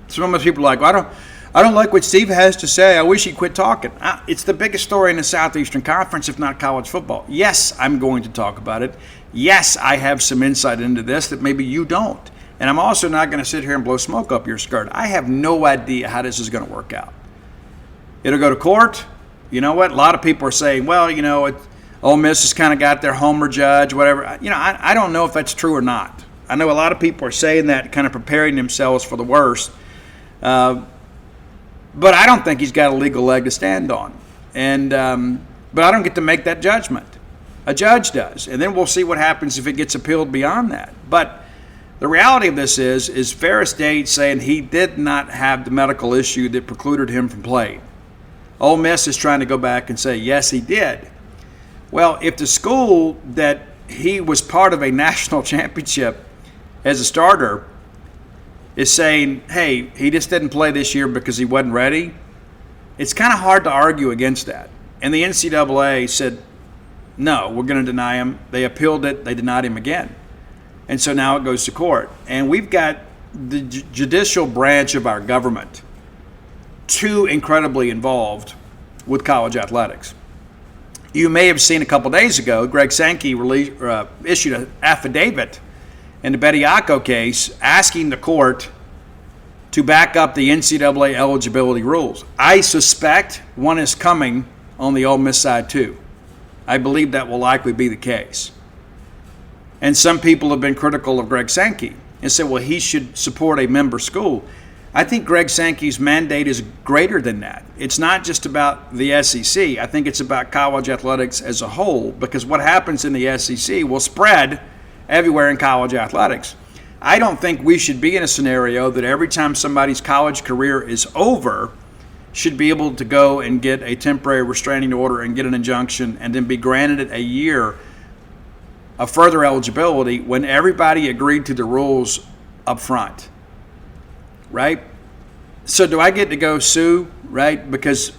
S1: some of the people are like, well, I don't like what Steve has to say. I wish he'd quit talking. It's the biggest story in the Southeastern Conference, if not college football. Yes, I'm going to talk about it. Yes, I have some insight into this that maybe you don't. And I'm also not going to sit here and blow smoke up your skirt. I have no idea how this is going to work out. It'll go to court. You know what? A lot of people are saying, well, Ole Miss has kind of got their homer judge, whatever. I don't know if that's true or not. I know a lot of people are saying that, kind of preparing themselves for the worst. But I don't think he's got a legal leg to stand on. But I don't get to make that judgment. A judge does. And then we'll see what happens if it gets appealed beyond that. But the reality of this is Ferris Dade saying he did not have the medical issue that precluded him from playing. Ole Miss is trying to go back and say, yes, he did. Well, if the school that he was part of a national championship as a starter is saying, hey, he just didn't play this year because he wasn't ready, it's kind of hard to argue against that. And the NCAA said, no, we're going to deny him. They appealed it. They denied him again. And so now it goes to court. And we've got the judicial branch of our government too incredibly involved with college athletics. You may have seen a couple days ago, Greg Sankey issued an affidavit in the Bediako case asking the court to back up the NCAA eligibility rules. I suspect one is coming on the Ole Miss side too. I believe that will likely be the case. And some people have been critical of Greg Sankey and said, well, he should support a member school. I think Greg Sankey's mandate is greater than that. It's not just about the SEC. I think it's about college athletics as a whole, because what happens in the SEC will spread everywhere in college athletics. I don't think we should be in a scenario that every time somebody's college career is over, should be able to go and get a temporary restraining order and get an injunction and then be granted a year of further eligibility when everybody agreed to the rules up front, right? So do I get to go sue, right, because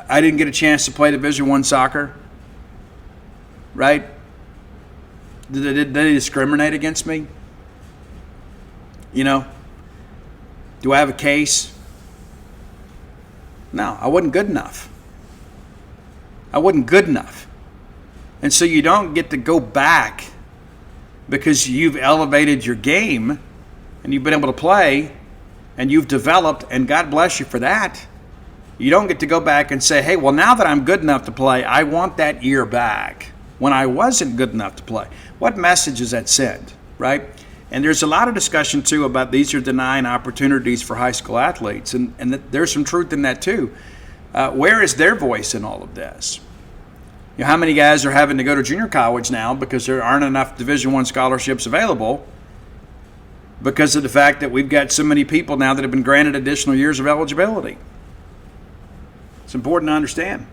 S1: I didn't get a chance to play Division I soccer, right? Did they discriminate against me? Do I have a case? No, I wasn't good enough. And so you don't get to go back because you've elevated your game and you've been able to play and you've developed, and God bless you for that. You don't get to go back and say, hey, well, now that I'm good enough to play, I want that year back when I wasn't good enough to play. What message does that send, right? And there's a lot of discussion, too, about these are denying opportunities for high school athletes, and there's some truth in that, too. Where is their voice in all of this? How many guys are having to go to junior college now because there aren't enough Division I scholarships available because of the fact that we've got so many people now that have been granted additional years of eligibility? It's important to understand.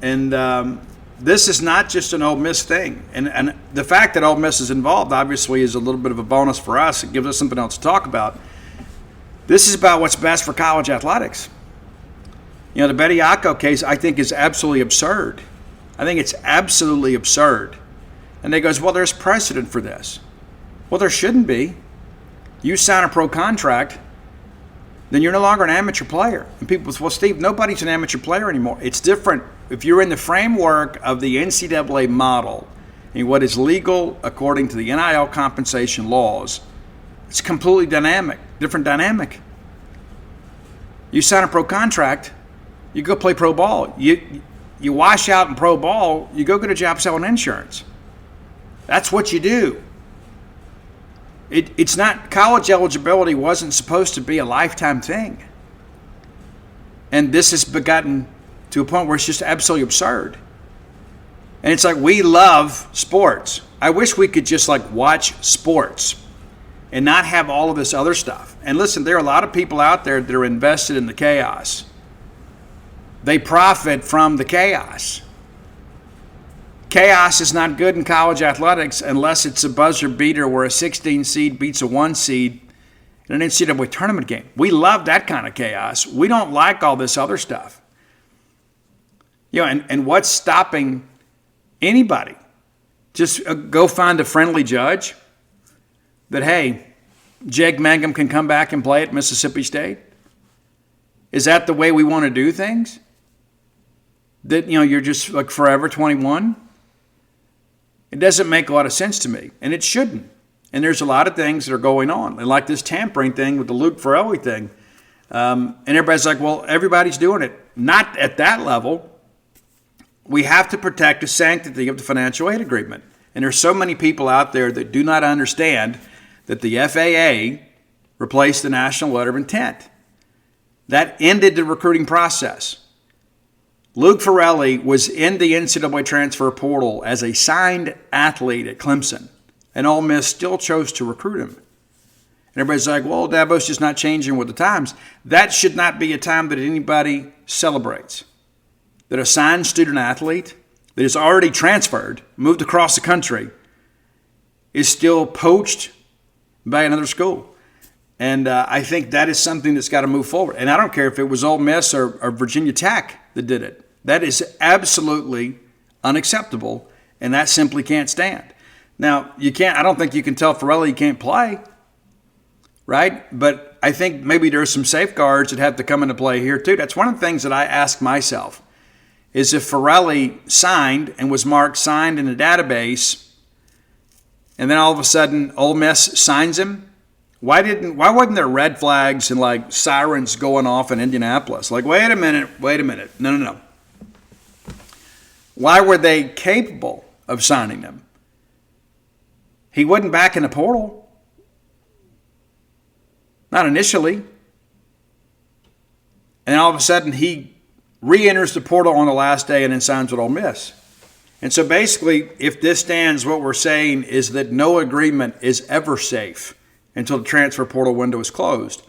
S1: And this is not just an Ole Miss thing. And the fact that Ole Miss is involved obviously is a little bit of a bonus for us. It gives us something else to talk about. This is about what's best for college athletics. The Bediako case, I think, is absolutely absurd. I think it's absolutely absurd. And they goes, well, there's precedent for this. Well, there shouldn't be. You sign a pro contract, then you're no longer an amateur player. And people say, well, Steve, nobody's an amateur player anymore. It's different if you're in the framework of the NCAA model and what is legal according to the NIL compensation laws, it's completely different dynamic. You sign a pro contract, you go play pro ball. You wash out in pro ball, you go get a job selling insurance. That's what you do. It's not, college eligibility wasn't supposed to be a lifetime thing. And this has begotten to a point where it's just absolutely absurd. And it's like, we love sports. I wish we could just like watch sports and not have all of this other stuff. And listen, there are a lot of people out there that are invested in the chaos. They profit from the chaos. Chaos is not good in college athletics unless it's a buzzer beater where a 16 seed beats a 1 seed in an NCAA tournament game. We love that kind of chaos. We don't like all this other stuff. And what's stopping anybody? Just go find a friendly judge that, hey, Jake Mangum can come back and play at Mississippi State? Is that the way we want to do things? That, you're just like forever 21? It doesn't make a lot of sense to me, and it shouldn't. And there's a lot of things that are going on. And like this tampering thing with the Luke Farrelly thing. And everybody's like, well, everybody's doing it. Not at that level. We have to protect the sanctity of the financial aid agreement. And there's so many people out there that do not understand that the FAA replaced the National Letter of Intent. That ended the recruiting process. Luke Farrelly was in the NCAA transfer portal as a signed athlete at Clemson, and Ole Miss still chose to recruit him. And everybody's like, well, Dabo's just not changing with the times. That should not be a time that anybody celebrates. That a signed student athlete that is already transferred, moved across the country, is still poached by another school. And I think that is something that's got to move forward. And I don't care if it was Ole Miss or Virginia Tech that did it. That is absolutely unacceptable, and that simply can't stand. Now, I don't think you can tell Farrelly he can't play, right? But I think maybe there's some safeguards that have to come into play here too. That's one of the things that I ask myself, is if Farrelly signed and was marked signed in a database, and then all of a sudden Ole Miss signs him, why wasn't there red flags and like sirens going off in Indianapolis? Like, wait a minute. No. Why were they capable of signing him? He wasn't back in the portal. Not initially. And all of a sudden he re-enters the portal on the last day and then signs with Ole Miss. And so basically, if this stands, what we're saying is that no agreement is ever safe until the transfer portal window is closed.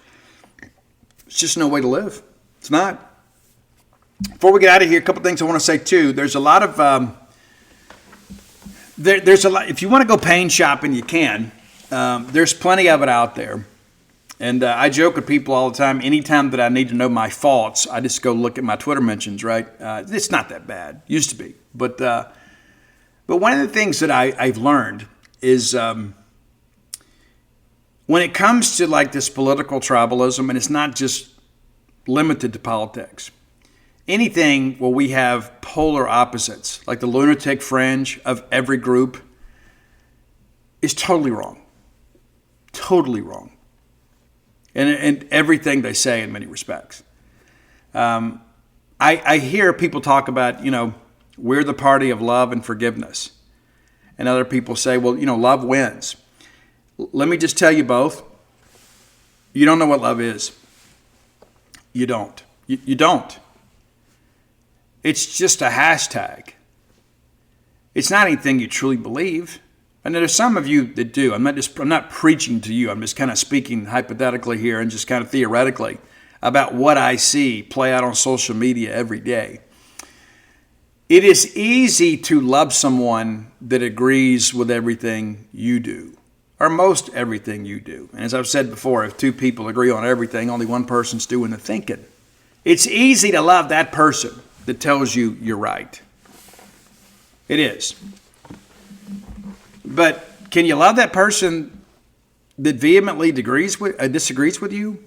S1: It's just no way to live. It's not. Before we get out of here, a couple things I want to say too. There's a lot of there's a lot. If you want to go pain shopping, you can. There's plenty of it out there, and I joke with people all the time. Anytime that I need to know my faults, I just go look at my Twitter mentions. Right? It's not that bad. Used to be, but one of the things that I've learned is when it comes to like this political tribalism, and it's not just limited to politics. Anything where we have polar opposites, like the lunatic fringe of every group, is totally wrong. Totally wrong. And everything they say in many respects. I hear people talk about, we're the party of love and forgiveness. And other people say, well, love wins. Let me just tell you both. You don't know what love is. You don't. You don't. It's just a hashtag. It's not anything you truly believe. And there's some of you that do. I'm not preaching to you. I'm just kind of speaking hypothetically here and just kind of theoretically about what I see play out on social media every day. It is easy to love someone that agrees with everything you do, or most everything you do. And as I've said before, if two people agree on everything, only one person's doing the thinking. It's easy to love that person that tells you you're right. It is. But can you love that person that vehemently disagrees with you?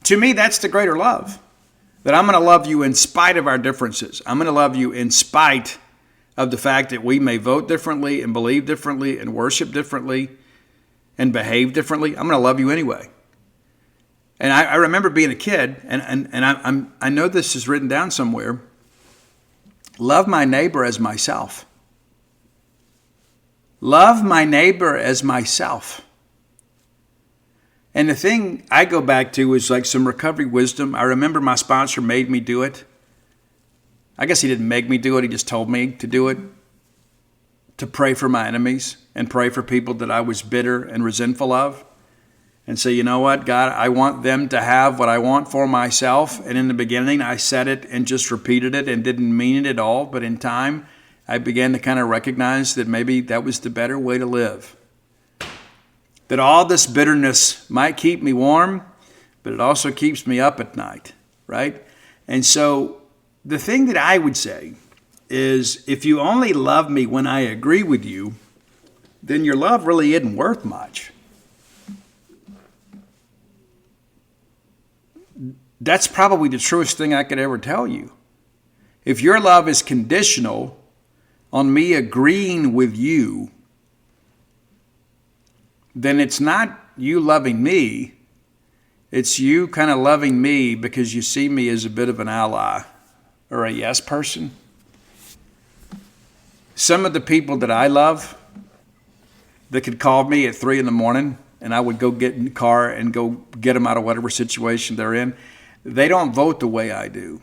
S1: To me, that's the greater love. that I'm going to love you in spite of our differences. I'm going to love you in spite of the fact that we may vote differently and believe differently and worship differently and behave differently. I'm going to love you anyway. And I remember being a kid, and I know this is written down somewhere. Love my neighbor as myself. Love my neighbor as myself. And the thing I go back to is like some recovery wisdom. I remember my sponsor made me do it. I guess he didn't make me do it. He just told me to do it. To pray for my enemies and pray for people that I was bitter and resentful of. And say, you know what, God, I want them to have what I want for myself. And in the beginning, I said it and just repeated it and didn't mean it at all. But in time, I began to kind of recognize that maybe that was the better way to live. That all this bitterness might keep me warm, but it also keeps me up at night, right? And so the thing that I would say is if you only love me when I agree with you, then your love really isn't worth much. That's probably the truest thing I could ever tell you. If your love is conditional on me agreeing with you, then it's not you loving me. It's you kind of loving me because you see me as a bit of an ally or a yes person. Some of the people that I love that could call me at 3 a.m. and I would go get in the car and go get them out of whatever situation they're in, they don't vote the way I do.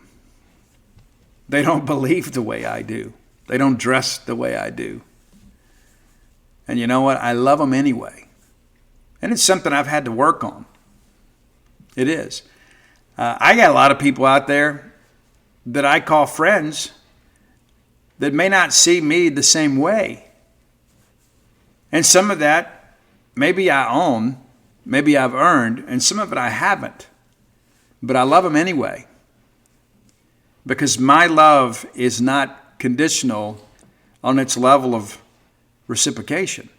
S1: They don't believe the way I do. They don't dress the way I do. And you know what? I love them anyway. And it's something I've had to work on. It is. I got a lot of people out there that I call friends that may not see me the same way. And some of that, maybe I own, maybe I've earned, and some of it I haven't. But I love them anyway. Because my love is not conditional on its level of reciprocation.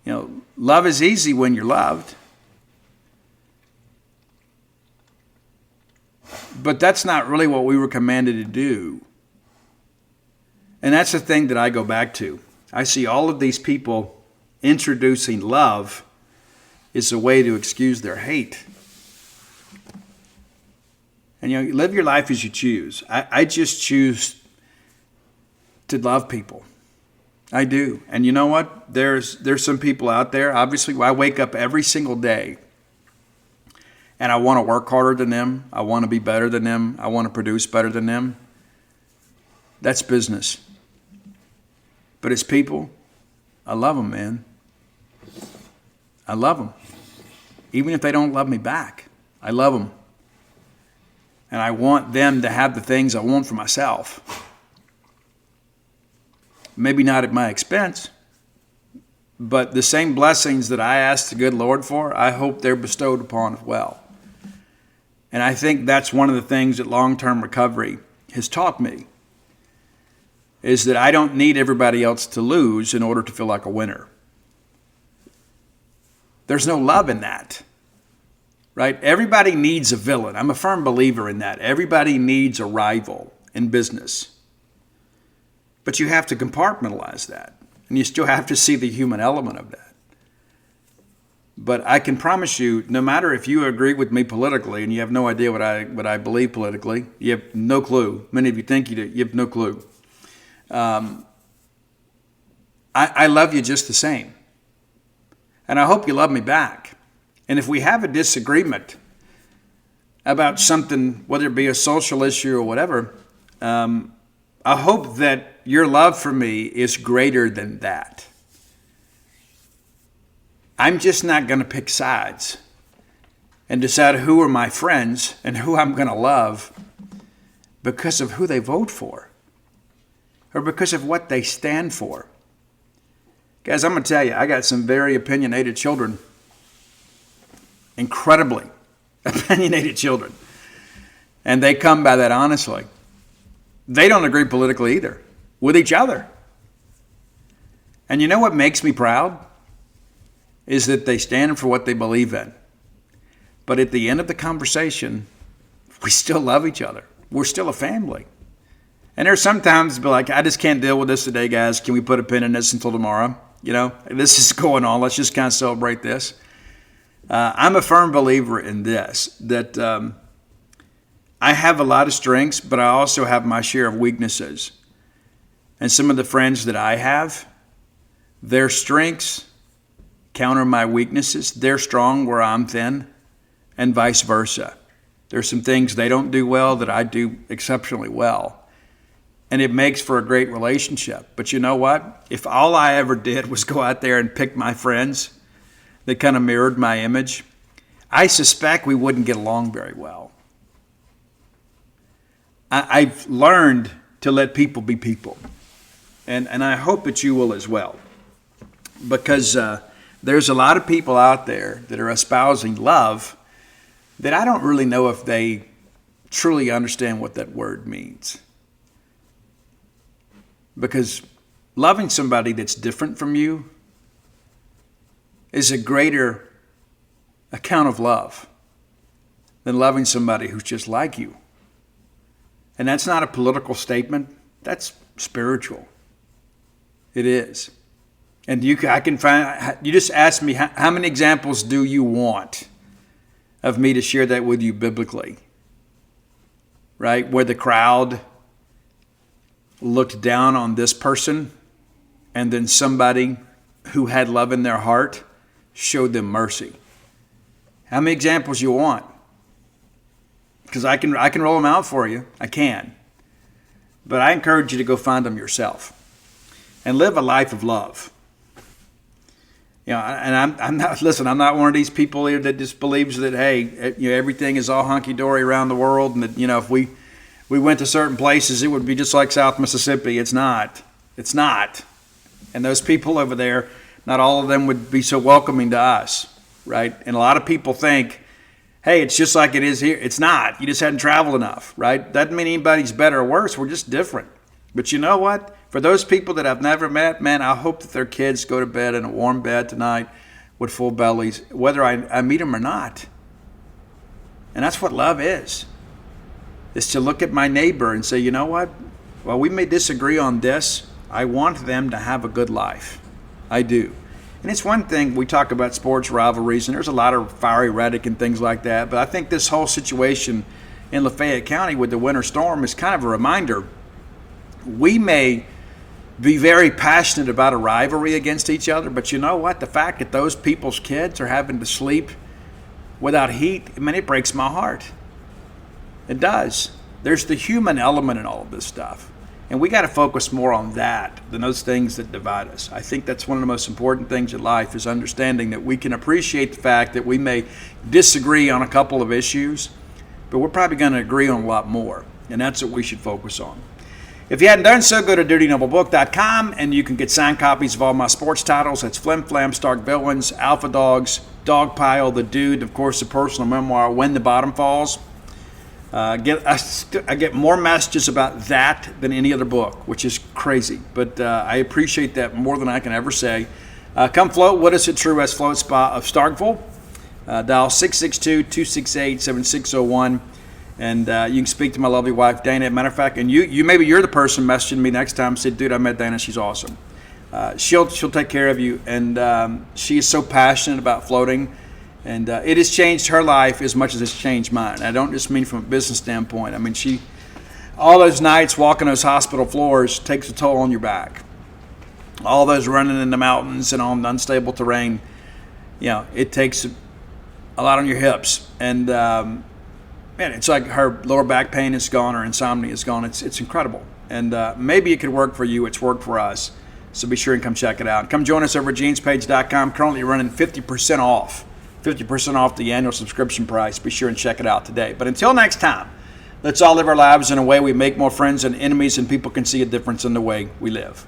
S1: You know, love is easy when you're loved. But that's not really what we were commanded to do. And that's the thing that I go back to. I see all of these people introducing love as a way to excuse their hate. And you live your life as you choose. I just choose to love people. I do. And you know what? There's some people out there. Obviously, I wake up every single day and I want to work harder than them. I want to be better than them. I want to produce better than them. That's business. But as people, I love them, man. I love them. Even if they don't love me back, I love them. And I want them to have the things I want for myself. Maybe not at my expense, but the same blessings that I ask the good Lord for, I hope they're bestowed upon as well. And I think that's one of the things that long-term recovery has taught me, is that I don't need everybody else to lose in order to feel like a winner. There's no love in that. Right? Everybody needs a villain. I'm a firm believer in that. Everybody needs a rival in business. But you have to compartmentalize that. And you still have to see the human element of that. But I can promise you, no matter if you agree with me politically and you have no idea what I believe politically, you have no clue. Many of you think you do. You have no clue. I love you just the same. And I hope you love me back. And if we have a disagreement about something, whether it be a social issue or whatever, I hope that your love for me is greater than that. I'm just not going to pick sides and decide who are my friends and who I'm going to love because of who they vote for or because of what they stand for. Guys, I'm going to tell you, I got some very opinionated children. Incredibly opinionated children. And they come by that honestly. They don't agree politically either with each other. And you know what makes me proud? Is that they stand for what they believe in. But at the end of the conversation, we still love each other. We're still a family. And there's sometimes be like, I just can't deal with this today, guys. Can we put a pin in this until tomorrow? This is going on. Let's just kind of celebrate this. I'm a firm believer in this, that I have a lot of strengths, but I also have my share of weaknesses. And some of the friends that I have, their strengths counter my weaknesses. They're strong where I'm thin, and vice versa. There's some things they don't do well that I do exceptionally well. And it makes for a great relationship. But you know what? If all I ever did was go out there and pick my friends that kind of mirrored my image, I suspect we wouldn't get along very well. I've learned to let people be people. And I hope that you will as well. Because there's a lot of people out there that are espousing love that I don't really know if they truly understand what that word means. Because loving somebody that's different from you is a greater account of love than loving somebody who's just like you. And that's not a political statement. That's spiritual. It is. And you just asked me, how many examples do you want of me to share that with you biblically? Right? Where the crowd looked down on this person, and then somebody who had love in their heart showed them mercy. How many examples you want? Because I can roll them out for you. I can. But I encourage you to go find them yourself and live a life of love. And I'm not one of these people here that just believes that, hey, everything is all hunky-dory around the world, and that, if we went to certain places, it would be just like South Mississippi. It's not. It's not. And those people over there, not all of them would be so welcoming to us, right? And a lot of people think, hey, it's just like it is here. It's not. You just hadn't traveled enough, right? Doesn't mean anybody's better or worse. We're just different. But you know what? For those people that I've never met, man, I hope that their kids go to bed in a warm bed tonight with full bellies, whether I meet them or not. And that's what love is to look at my neighbor and say, you know what? While we may disagree on this, I want them to have a good life. I do. And it's one thing, we talk about sports rivalries, and there's a lot of fiery rhetoric and things like that, but I think this whole situation in Lafayette County with the winter storm is kind of a reminder. We may be very passionate about a rivalry against each other, but you know what? The fact that those people's kids are having to sleep without heat, it breaks my heart. It does. There's the human element in all of this stuff. And we got to focus more on that than those things that divide us. I think that's one of the most important things in life, is understanding that we can appreciate the fact that we may disagree on a couple of issues, but we're probably going to agree on a lot more. And that's what we should focus on. If you hadn't done so, go to DirtyNobleBook.com and you can get signed copies of all my sports titles. That's Flim Flam, Stark Villains, Alpha Dogs, Dogpile, The Dude, of course, the personal memoir, When the Bottom Falls. I get more messages about that than any other book, which is crazy. But I appreciate that more than I can ever say. Come float with us at True West Float Spa of Starkville. Dial 662-268-7601. And you can speak to my lovely wife, Dana. As a matter of fact, and maybe you're the person messaging me next time. Say, dude, I met Dana. She's awesome. She'll take care of you. And she is so passionate about floating. And it has changed her life as much as it's changed mine. I don't just mean from a business standpoint. I mean, all those nights walking those hospital floors takes a toll on your back. All those running in the mountains and on unstable terrain, it takes a lot on your hips. And it's like her lower back pain is gone, her insomnia is gone. It's incredible. And maybe it could work for you. It's worked for us. So be sure and come check it out. Come join us over at genespage.com. Currently running 50% off. 50% off the annual subscription price. Be sure and check it out today. But until next time, let's all live our lives in a way we make more friends than enemies, and people can see a difference in the way we live.